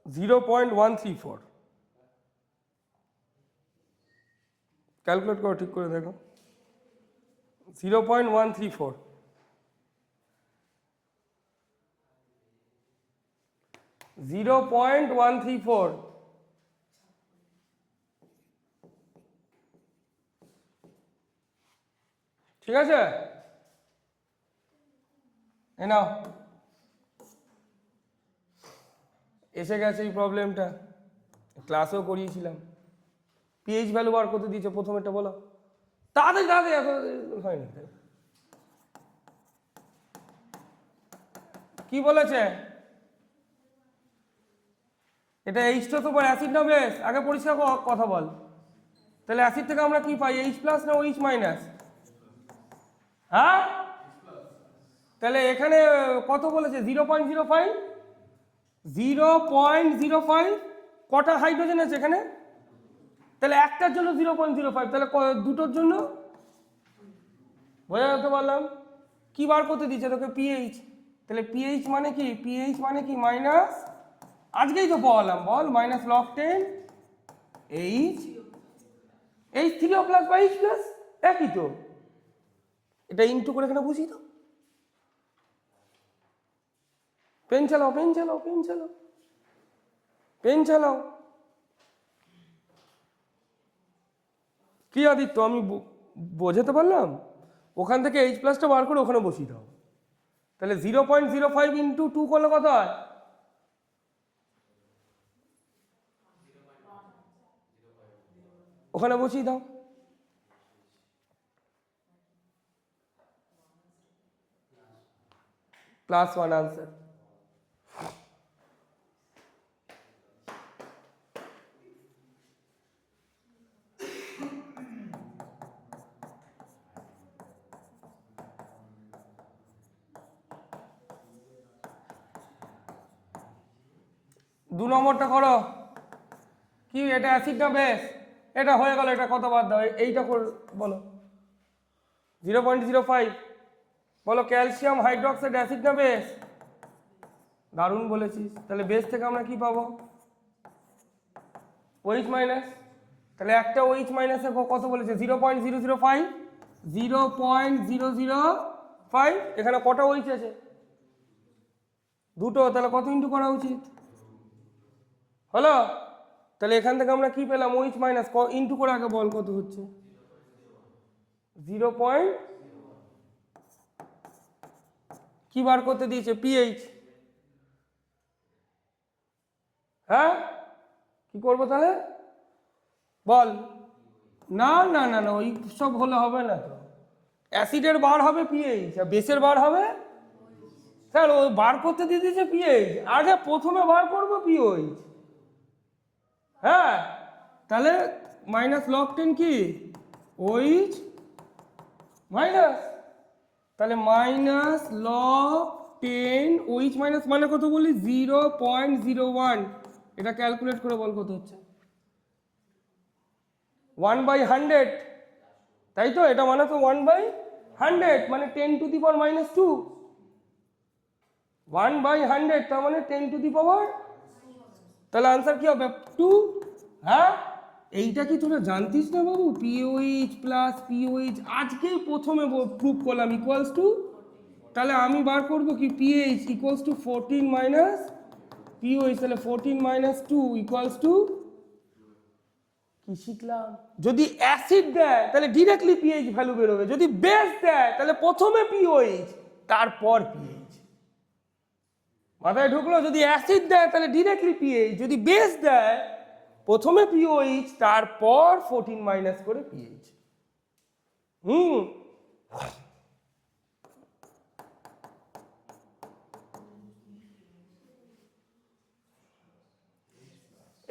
$0.134 ক্যালকুলেট করো, ঠিক করে দেখো। 0.134, $0.134। ঠিক আছে, এ নাও, এসে গেছে এই প্রবলেমটা, ক্লাসেও করিয়েছিলাম। পিএইচ ভ্যালু বার করতে দিয়েছে, প্রথমেরটা বলো তাড়াতাড়ি তাড়াতাড়ি, এখন হয়নি। কি বলেছে? এটা এইচটা তো অ্যাসিড না বেস? আগে পরিষ্কার কথা বল। তাহলে অ্যাসিড থেকে আমরা কি পাই, এইচ প্লাস না এইচ মাইনাস? হ্যাঁ, তাহলে এখানে কত বলেছে? 0.05, 0.05। কটা হাইড্রোজেন আছে এখানে? তাহলে একটার জন্য 0.05, তাহলে দুটোর জন্য, বোঝা যেতে পারলাম। কি বার করতে দিচ্ছে তোকে? পিএইচ। তাহলে পিএইচ মানে কি? পিএইচ মানে কি মাইনাস, আজকেই তো পড়ালাম, বল, minus log 10 H, H 3O plus বা এইচ প্লাস একই তো, এটা ইনটু করে এখানে বুঝিয়ে দাও। পেন চালাও পেন চালাও পেন চালাও পেন চালাও। কি আদিত্য, আমি বোঝাতে পারলাম? ওখান থেকে এইচ প্লাসটা বার করে ওখানে বসিয়ে দাও। তাহলে 0.05 ইন্টু 2 করলে কত হয়? ওখানে বসিয়ে দাও। +1 আনসার। দু নম্বরটা করো। কি এটা অ্যাসিড না বেস? এটা হয়ে গেল, এটা কত বাদ দাও, এইটা বলো। 0.05 বলো। ক্যালসিয়াম হাইড্রোক্সাইড অ্যাসিড না বেস? দারুণ বলেছিস। তাহলে বেস থেকে আমরা কি পাবো? OH minus. তাহলে একটা ওইচ মাইনাসে কত বলেছে? 0.005, 0.005। এখানে কটা ওইচ আছে? দুটো। তাহলে কত ইন্টু করা উচিত হলো? তাহলে এখান থেকে আমরা কি পেলাম? ওইচ মাইনাস, ইন্টু করে আগে বল কত হচ্ছে? 0. কি বার করতে দিয়েছে? পিএইচ। হ্যাঁ, কি করবো তাহলে বল? না না না না, ওই সব হলে হবে না তো। অ্যাসিডের বার হবে পিএইচ, আর বেসের বার হবে স্যার, ওই বার করতে দিয়ে দিয়েছে পিএইচ, আগে প্রথমে বার করবো পিএইচ। হ্যাঁ, তাহলে মাইনাস লগ 10 কি? ওইচ মাইনাস তাহলে মাইনাস লগ 10 ওইচ মাইনাস মানে কত বলি 0.01, এটা ক্যালকুলেট করে বল কত হচ্ছে 1/100, তাই তো? এটা মানে তো 1/100 মানে 10 টু দি পাওয়ার -2, 1/100 তার মানে 10 টু দি পাওয়ার, তাহলে আনসার কি হবে 2। হ্যাঁ, এইটা কি তোরা জানতিস না বাবু? পিওইচ প্লাস পিওইচ আজকেই প্রথমে প্রুফ করলাম ইকুয়ালস টু, তাহলে আমি বার করব কি পিএইচ ইকুয়ালস টু 14 মাইনাস পিওইচ, তাহলে 14 মাইনাস 2 ইকুয়ালস টু কি শিখলাম? যদি অ্যাসিড দেয় তাহলে ডিরেক্টলি পিএইচ ভ্যালু বেরোবে, যদি বেস দেয় তাহলে প্রথমে পিওইচ তারপর পিএইচ। মাথায় ঢুকলো? যদি অ্যাসিড দেয় তাহলে ডিরেক্টলি পিএইচ, যদি বেস দেয় প্রথমে পিওইচ তারপর 14 মাইনাস করে পিএইচ।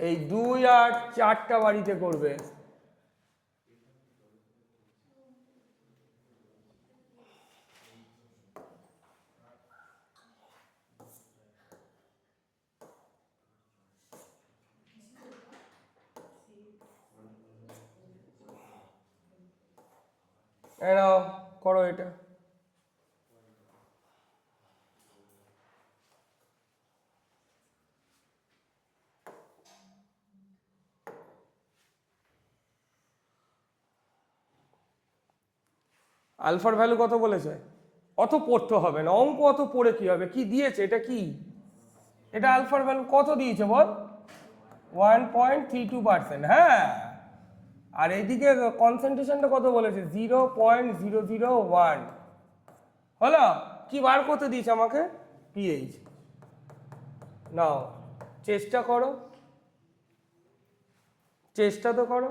এই 2 আর 4টা বাড়িতে করবে। নাও করো এটা। আলফার ভ্যালু কত বলেছে? অত পড়তে হবে না, অঙ্ক অত পড়ে কি হবে, কি দিয়েছে এটা কি, এটা আলফার ভ্যালু কত দিয়েছে বল 1.32%। হ্যাঁ, আর এইদিকে কনসেন্ট্রেশনটা কত বলেছে 0.001। হলো? কি বার করতে দিয়েছে আমাকে? পিএইচ। নাও চেষ্টা করো, চেষ্টা তো করো।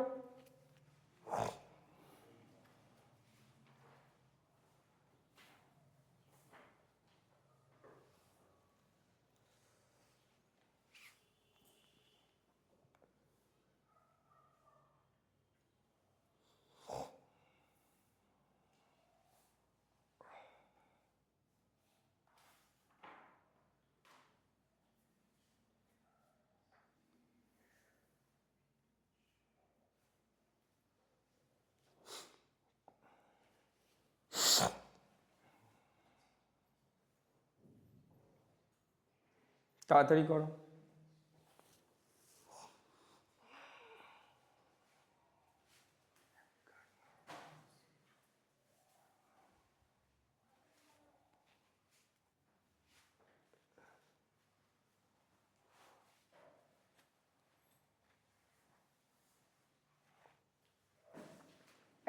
তাড়াতাড়ি করো।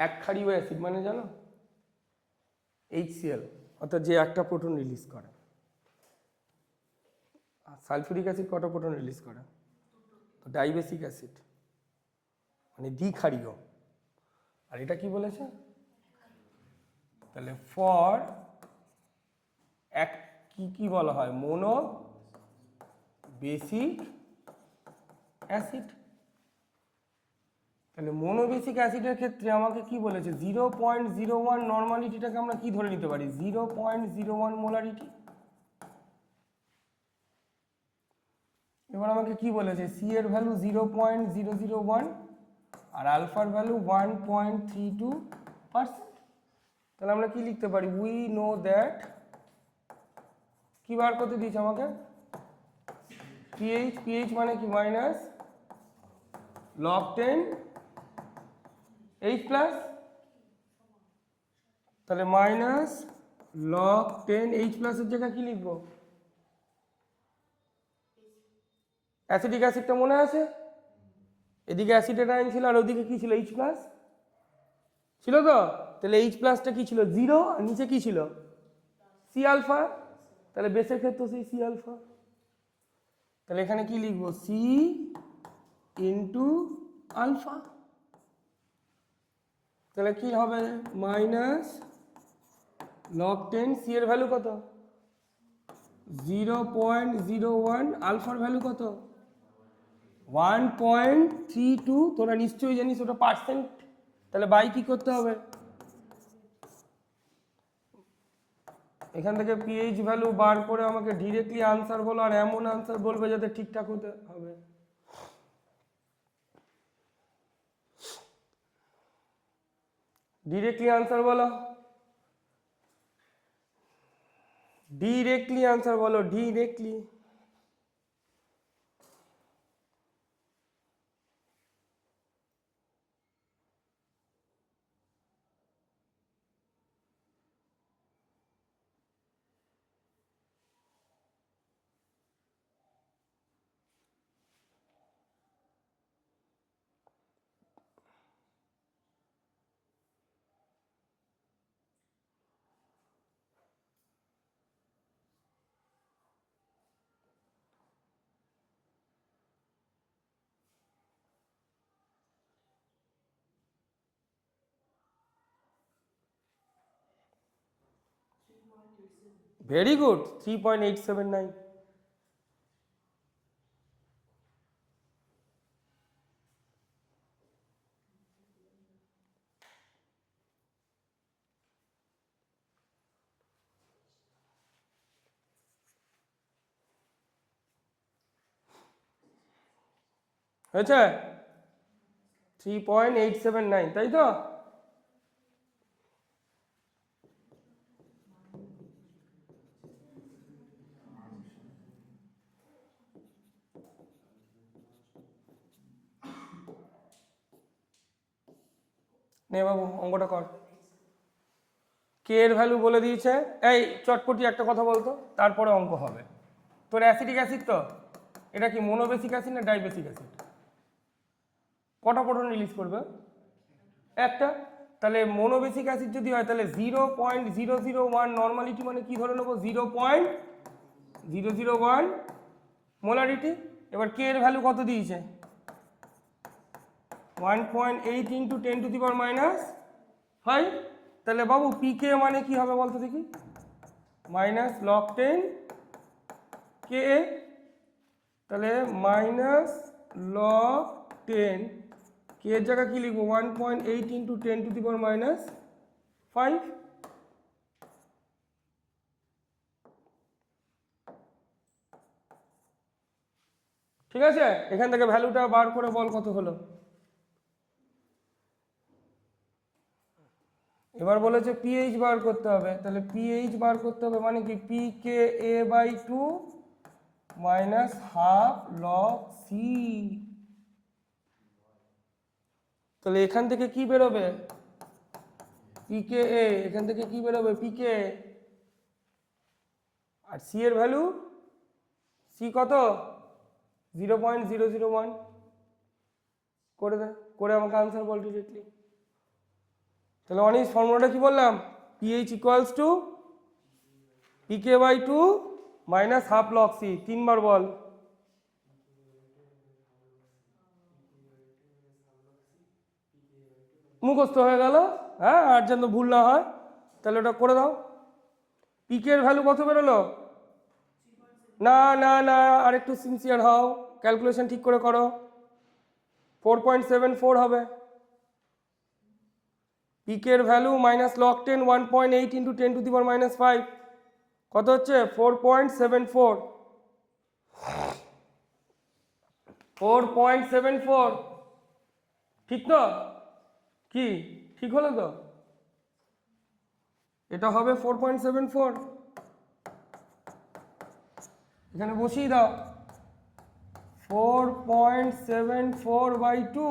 এক ক্ষারীয় অ্যাসিড মানে জানো HCl, অর্থাৎ যে একটা প্রোটন রিলিজ করে। সালফিউরিক অ্যাসিড কটা প্রোটন রিলিজ করে? তো ডাইবেসিক অ্যাসিড মানে দ্বিক্ষারীয়। আর এটা কি বলেছে? তাহলে ফর এক কি বলা হয় মোনো বেসিক অ্যাসিড। তাহলে মোনোবেসিক অ্যাসিডের ক্ষেত্রে আমাকে কি বলেছে 0.01 নর্মালিটিটাকে আমরা কি ধরে নিতে পারি 0.01 মোলারিটি। এবার আমাকে কি বলেছে সি এর ভ্যালু 0.001 আর আলফার ভ্যালু 1.32%। তাহলে আমরা কি লিখতে পারি উই নো দ্যাট, কি বার করতে দিয়েছে আমাকে পিএইচ, পিএইচ মানে কি মাইনাস log 10 H প্লাস, তাহলে মাইনাস log 10 H প্লাসের জায়গায় কি লিখবো অ্যাসিডিক অ্যাসিডটা মনে আছে? এদিকে অ্যাসিডের আয়ন ছিল আর ওদিকে কি ছিল H প্লাস ছিল তো, তাহলে H প্লাসটা কি ছিল 0 আর নিচে কি ছিল সি আলফা, তাহলে বেসের ক্ষেত্রে সেই সি আলফা। তাহলে এখানে কি লিখবো সি ইন্টু আলফা, তাহলে কি হবে মাইনাস log 10 সি এর ভ্যালু কত 0.01, আলফার ভ্যালু কত 1.32, তোরা নিশ্চয়ই জানিস ওটা পার্সেন্ট, তাহলে বাই কি করতে হবে এখান থেকে পিএইচ ভ্যালু বার করে আমাকে ডিরেক্টলি আনসার বলো, আর এমন আনসার বলবে যাতে ঠিকঠাক হতে হবে। ডিরেক্টলি আনসার বলো, ডিরেক্টলি আনসার বলো, ডিরেক্টলি। Very good, 3.879। হয়েছে 3.879, তাই তো? নে বাবু অঙ্কটা কর। কে এর ভ্যালু বলে দিয়েছে। এই চটপটি একটা কথা বলতো, তারপরে অঙ্ক হবে। তোর অ্যাসিটিক অ্যাসিড তো, এটা কি মনোবেসিক অ্যাসিড না ডাইবেসিক অ্যাসিড? কটা প্রোটন রিলিজ করবে? একটা। তাহলে মনোবেসিক অ্যাসিড যদি হয় তাহলে 0.001 নর্মালিটি মানে কি ধরে নেবো? 0.001 মোলারিটি। এবার কে এর ভ্যালু কত দিয়েছে? 1.8 ইন্টু 10⁻⁵। তাহলে বাবু পিকে মানে কি হবে বলতো দেখি? -log10 কে এ। তাহলে -log10 কে এর জায়গা কি লিখবো? 1.8 ইন্টু 10⁻⁵। ঠিক আছে, এখান থেকে ভ্যালুটা বার করে বল কত হলো। এবার বলেছে পিএইচ বার করতে হবে, তাহলে পিএইচ বার করতে হবে মানে কি? pKa/2 -half log C। তাহলে এখান থেকে কি বেরোবে? pKa। এখান থেকে কি বেরোবে? pK। আর সি এর ভ্যালু, সি কত? 0.001। করে দে, করে আমাকে আনসার বল ডিরেক্টলি। তাহলে অনিস ফর্মুলাটা কি বললাম? PH equals two pK/2 -half log C। 3 বার বল। মুখস্থ হয়ে গেল, হ্যাঁ, আর যেন ভুল না হয়। তাহলে ওটা করে দাও। পিকে এর ভ্যালু কত বেরোলো? না না না, আরেকটু সিনসিয়ার হও, ক্যালকুলেশন ঠিক করে করো। 4.74 হবে। পিকে এর ভ্যালু -log10 1.8 ইন্টু 10⁻⁵ কত হচ্ছে? 4.74। 4.74 ঠিক তো? কি ঠিক হলো তো? এটা হবে 4.74। এখানে বসিয়ে দাও 4.74/2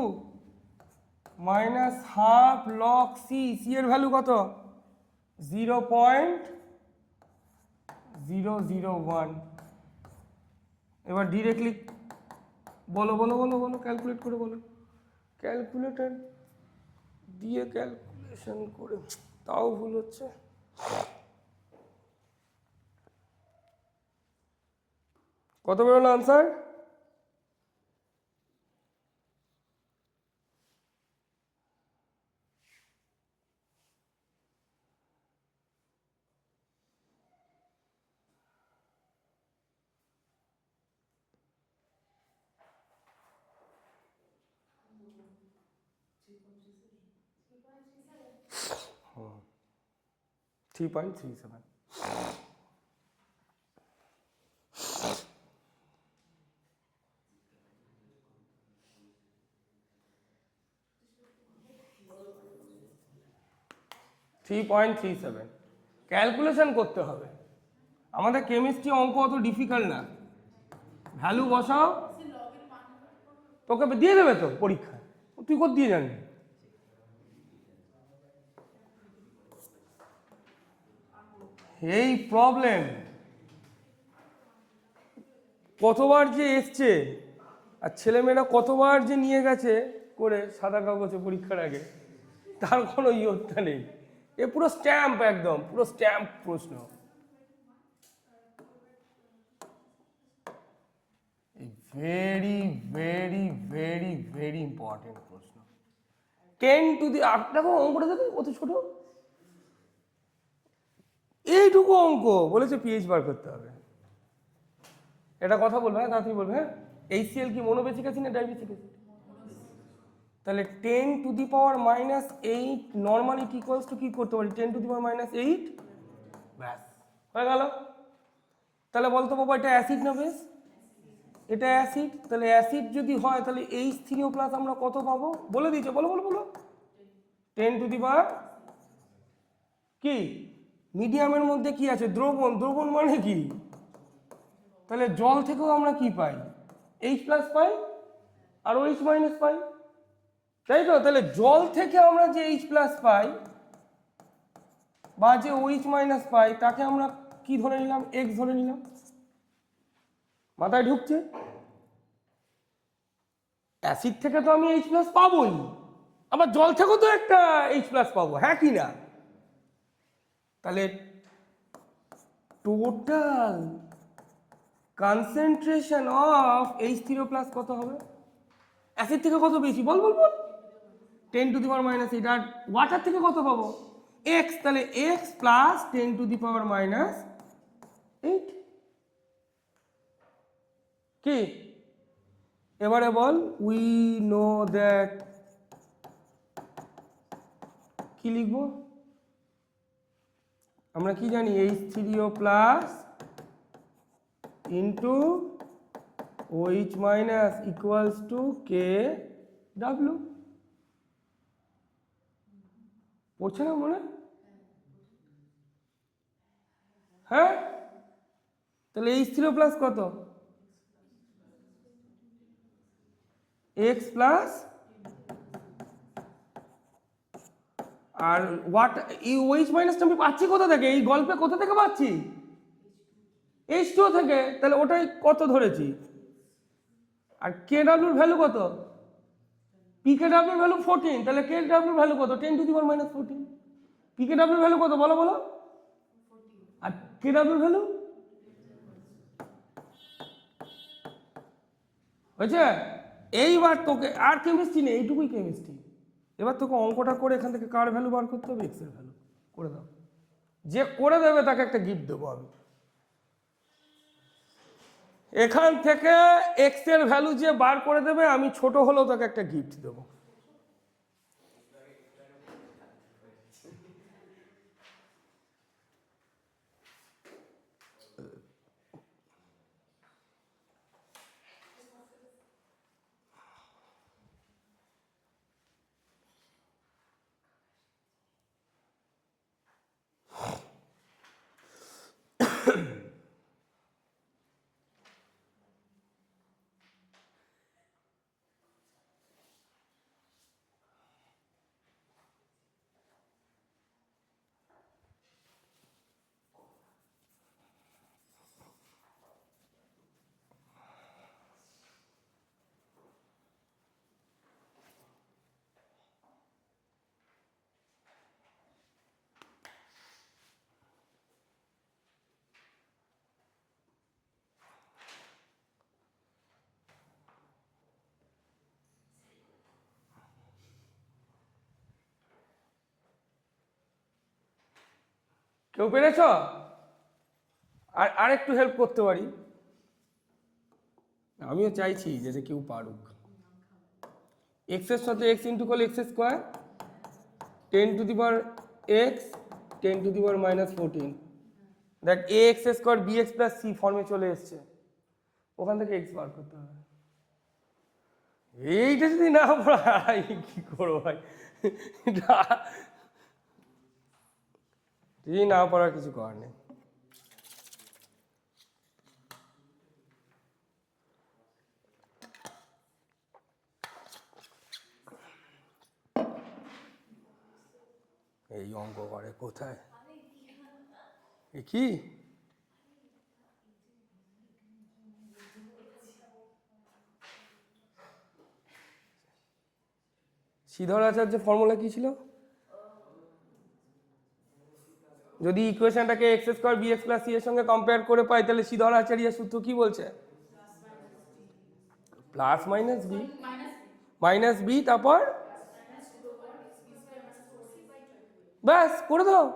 -half log C। C এর ভ্যালু কত? 0.001। এবার ডিরেক্টলি বলো বলো বলো বলো, ক্যালকুলেট করে বলো। ক্যালকুলেটর দিয়ে ক্যালকুলেশন করে তাও ভুল হচ্ছে। কত বেরোলো আনসার? হুম, 3.37। 3.37 ক্যালকুলেশন করতে হবে। আমাদের কেমিস্ট্রি অঙ্ক অত ডিফিকাল্ট না, ভ্যালু বসাও, তোকে দিয়ে দেবে তো পরীক্ষায়, তুই কোথা দিয়ে জানবি? এই প্রবলেম কতবার যে এসছে, আর ছেলেমেয়েরা কতবার যে নিয়ে গেছে করে সাদা কাগজে পরীক্ষার আগে, তার কোনো ইয়ত্তা নেই। এ পুরো স্ট্যাম্প, একদম পুরো স্ট্যাম্প প্রশ্ন। Very very very very important প্রশ্ন। 10 টু দি, দেখো অঙ্কটা দেখো কত ছোট, এইটুকু অঙ্ক বলেছে পিএইচ বার করতে হবে। এটা কথা বলবে, হ্যাঁ তাড়াতাড়ি বলবে। হ্যাঁ, এইচসিএল কি মনোবেসিক অ্যাসিড না ডাইবেসিক অ্যাসিড? তাহলে 10 to the power -8 normally equals to কি করতে পারি, 10 টু দি পাওয়ার -8, ব্যাস হয়ে গেল। তাহলে বলতো বাবা এটা অ্যাসিড না বেস? এটা অ্যাসিড, তাহলে অ্যাসিড যদি হয় তাহলে H3O+ আমরা কত পাবো বলে দিয়েছে, বলো বলো বলো। 10 টু দি পাওয়ার কি, মিডিয়ামের মধ্যে কি আছে, দ্রবণ, দ্রবণ মানে কি, তাহলে জল থেকেও আমরা কি পাই, H+ পাই আর OH- পাই, তাই তো? তাহলে জল থেকে আমরা যে H+ পাই বা যে OH- পাই তাকে আমরা কি ধরে নিলাম, X ধরে নিলাম। মাথায় ঢুকছে? অ্যাসিড থেকে তো আমি H+ পাবোই, আবার জল থেকেও তো একটা H+ পাবো, হ্যাঁ কি না? তাহলে টোটাল কনসেন্ট্রেশন অফ H3O+ কত হবে? অ্যাসিড থেকে কত বেশি, বল বল বল। 10 to the power -8। R water থেকে কত পাবো, X, তাহলে X প্লাস 10 টু দি পাওয়ার -8। কি এবারে বল, উই নো দ্যাট, কি লিখবো আমরা, কি জানি, H3O+ into OH- equals to KW। পড়ছে না মনে? হ্যাঁ, তাহলে H3O+ কত, X প্লাস, আর এই OH- আমি পাচ্ছি কোথা থেকে, এই গল্পে কোথা থেকে পাচ্ছি, H2O থেকে, তাহলে ওটাই কত ধরেছি। আর KW এর ভ্যালু কত, PKW এর ভ্যালু 14, তাহলে KW এর ভ্যালু কত, 10 টু দি পাওয়ার -14। PKW এর ভ্যালু কত বলো বলো, আর KW এর ভ্যালু হয়েছে। এইবার তোকে আর কেমিস্ট্রি নেই, এইটুকুই কেমিস্ট্রি। এবার তোকে অঙ্কটা করে এখান থেকে কার ভ্যালু বার করতে হবে, X এর ভ্যালু করে দাও। যে করে দেবে তাকে একটা গিফট দেবো আমি। এখান থেকে X এর ভ্যালু যে বার করে দেবে, আমি ছোট হলেও তাকে একটা গিফট দেবো। কেউ পেরেছ? আর আরেকটু হেল্প করতে পারি, আমিও চাইছি যে কেউ পারুক। X এর সাথে X ইন্টু করলে X², 10 to the power X, 10 to the power -14। দেখ AX² BX + C ফর্মে চলে এসছে, ওখান থেকে X বার করতে হবে। এইটা যদি না পড়াই কি করবো ভাই, যদি না পারার কিছু করার নেই। এই অঙ্ক করে কোথায় এ কি শ্রীধর আচার্য ফর্মুলা কি ছিল? যদি ইকুয়েশনটাকে x square b x plus c এর সঙ্গে কম্পেয়ার করে পাই তাহলে শ্রীধর আচার্যের সূত্র কি বলছে? Plus minus B minus B তারপর ব্যাস করে দাও।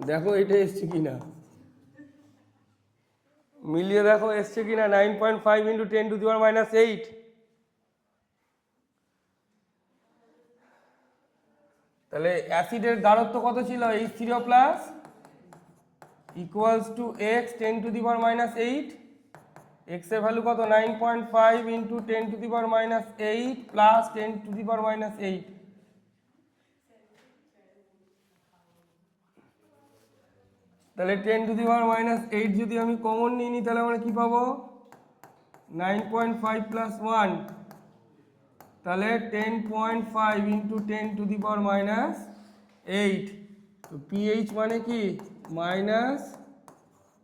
দেখো এটা এসছে কিনা, মিলিয়ে দেখো এসছে কিনা। 9.5 ইন্টু 10⁻⁸। তাহলে অ্যাসিডের গাঢ়ত্ব কত ছিল? H3O plus equals two x 10⁻⁸। X এর ভ্যালু কত? 9.5 ইন্টু 10⁻⁸ প্লাস 10⁻⁸। তাহলে 10⁻⁸ যদি আমি কমন নিই তাহলে আমরা কি পাবো? 9.5 প্লাস 1, তাহলে 10.5 ইন্টু 10⁻⁸। তো পিএইচ মানে কি? Minus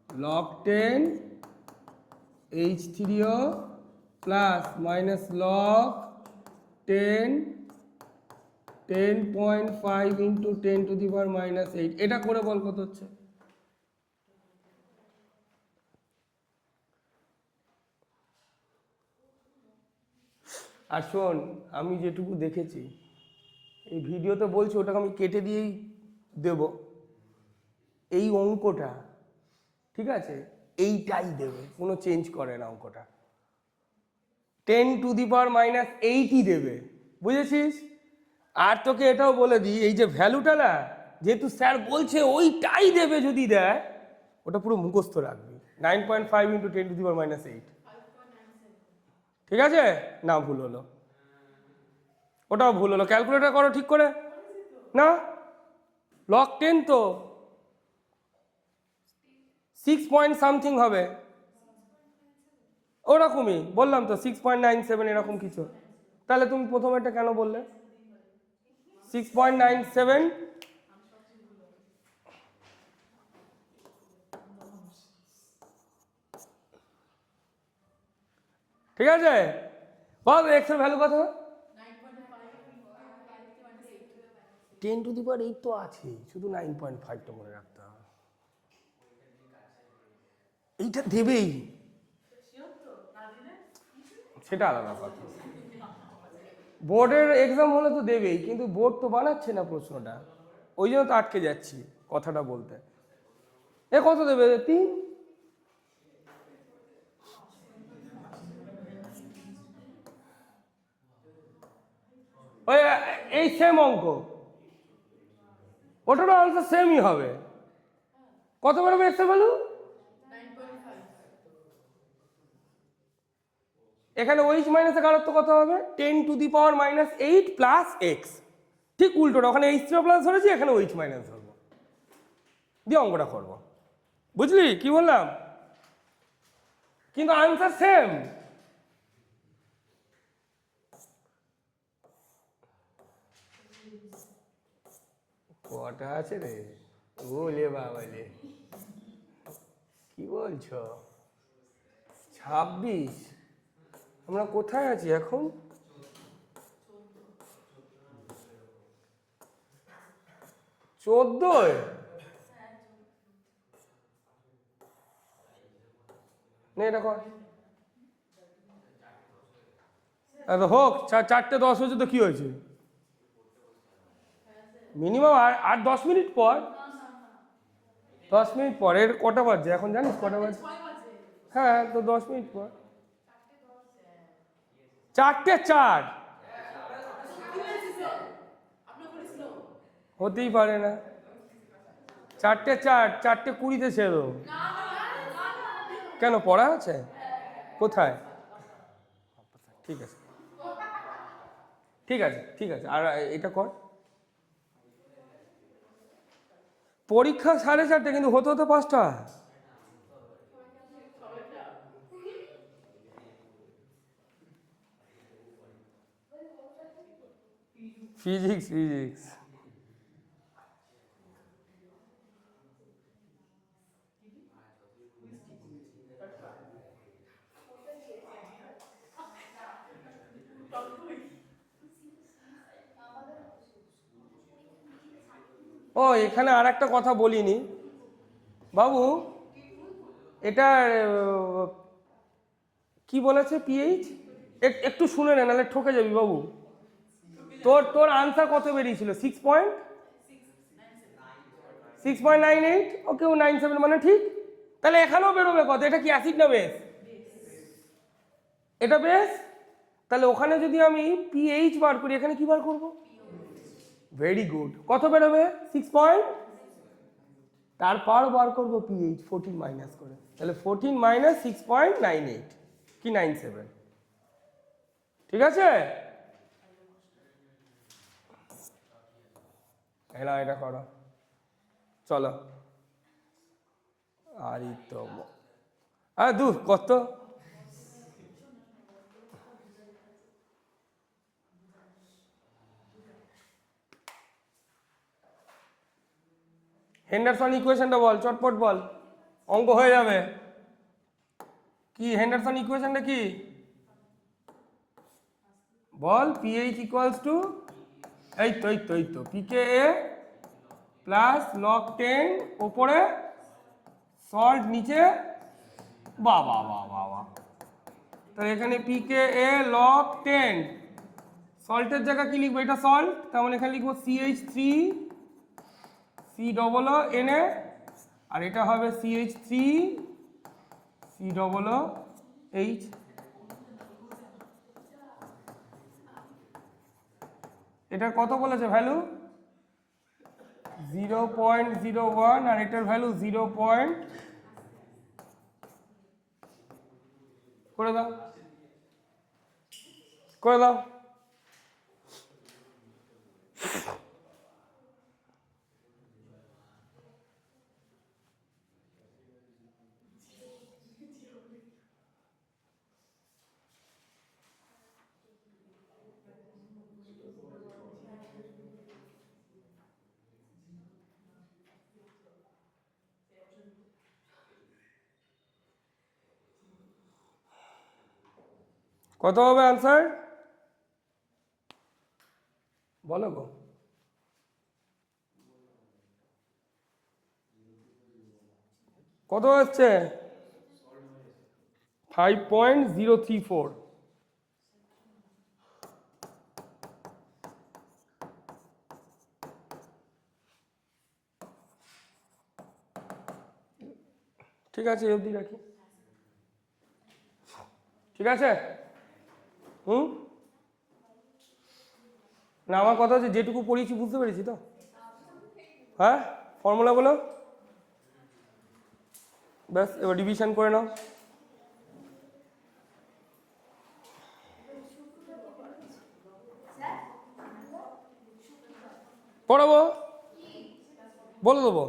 log 10 H3O plus minus log 10.5 into 10⁻⁸। এটা করে বল কত হচ্ছে? আর শোন, আমি যেটুকু দেখেছি এই ভিডিওতে বলছি ওটাকে আমি কেটে দিয়েই দেব। এই অঙ্কটা ঠিক আছে, এইটাই দেবে, কোনো চেঞ্জ করে না অঙ্কটা। 10⁻⁸ দেবে, বুঝেছিস? আর তোকে এটাও বলে দিই, এই যে ভ্যালুটা না, যেহেতু স্যার বলছে ওইটাই দেবে, যদি দেয় ওটা পুরো মুখস্থ রাখবি। 9.5 ইন্টু 10⁻⁸। ঠিক আছে? না ভুল হলো, ওটাও ভুল হলো। ক্যালকুলেটর করো ঠিক করে। না, লগ 10 তো 6 পয়েন্ট সামথিং হবে, ওরকমই বললাম তো, 6.97 এরকম কিছু। তাহলে তুমি প্রথমে এটা কেন বললে 6.97? ঠিক আছে, বল এক্স এর ভ্যালু কত? 10⁸ তো আছে, শুধু 9.5টা মনে রাখতে হবে। এইটা দেবেই, সেটা আলাদা কথা। বোর্ডের এক্সাম হলে তো দেবেই, কিন্তু বোর্ড তো বানাচ্ছে না প্রশ্নটা, ওই জন্য তো আটকে যাচ্ছি কথাটা বলতে। এ কত দেবে? 3। ওই এই সেম অঙ্ক, ওটারও আনসার সেমই হবে। কত বেরোবে এক্স এর ভ্যালু? এখানে ওইচ মাইনাসের গাঢ়ত্ব কত হবে? 10⁻⁸ প্লাস এক্স। ঠিক উল্টোটা, ওখানে H3O প্লাস ধরেছি, এখানে ওইচ মাইনাস ধরবো, দিয়ে অঙ্কটা করবো। বুঝলি কি বললাম? কিন্তু আনসার সেম। কটা আছে রে? ওলে বাবা রে, কি বলছো? 26। আমরা কোথায় আছি এখন? চোদ্দোয়? নে এটা কর। হোক, 4:10 হয়েছে তো কি হয়েছে? মিনিমাম আর 10 মিনিট পর, 10 মিনিট পর। এর কটা বাজছে এখন জানিস? কটা বাজছে? হ্যাঁ, তো 10 মিনিট পর। 4:04। হতেই পারে না। 4টে 4, 4টে 20-তে ছেড়ে দেবো। কেন, পড়া আছে কোথায়? ঠিক আছে ঠিক আছে ঠিক আছে, আর এটা কর। পরীক্ষা 4:30, কিন্তু হতে হতে 5টা। ফিজিক্স ফিজিক্স ও, এখানে আর একটা কথা বলিনি বাবু, এটা কি বলেছে পিএইচ, একটু শুনে নে, নাহলে ঠকে যাবি বাবু। তোর আনসার কত বেরিয়েছিল? 6.98। ওকে, 97 মানে ঠিক। তাহলে এখানেও বেরোবে কত? এটা কি অ্যাসিড না বেস? এটা বেস। তাহলে ওখানে যদি আমি পিএইচ বার করি, এখানে কি বার করব? Very good. কত বেরোবে? 6. তারপর বার করবো পিএইচ 14 মাইনাস করে, তাহলে 14 মাইনাস 6.98 কি 97। ঠিক আছে, এটা করো, চলো। আর তো দূর কত। হেন্ডারসন ইকুয়েশনটা বল, চটপট বল, অঙ্ক হয়ে যাবে। কি হেন্ডারসন ইকুয়েশনটা কি বল? পিএইচ ইকুয়ালস টু, এই তো পিকেএ প্লাস log 10 ওপরে, সল্ট নিচে। বাবা বাবা বাবা, তাহলে এখানে পিকেএ log 10, সল্টের জায়গা কি লিখবো? এটা সল্ট, তার মানে এখানে লিখবো CH3 COO Na, আর এটা হবে CH3 COOH। এটার কত বলেছে ভ্যালু? 0.01, আর এটার ভ্যালু 0. করে দাও করে দাও। কত হবে আনসার বলো গো? কত হচ্ছে? 5.034। ঠিক আছে, এই অবধি রাখি। ঠিক আছে, না আমার কথা হচ্ছে যেটুকু পড়িয়েছি বুঝতে পেরেছি তো? হ্যাঁ, ফর্মুলাগুলো ব্যাস, এবার ডিভিশন করে নাও। পড়াবো, বলে দেবো।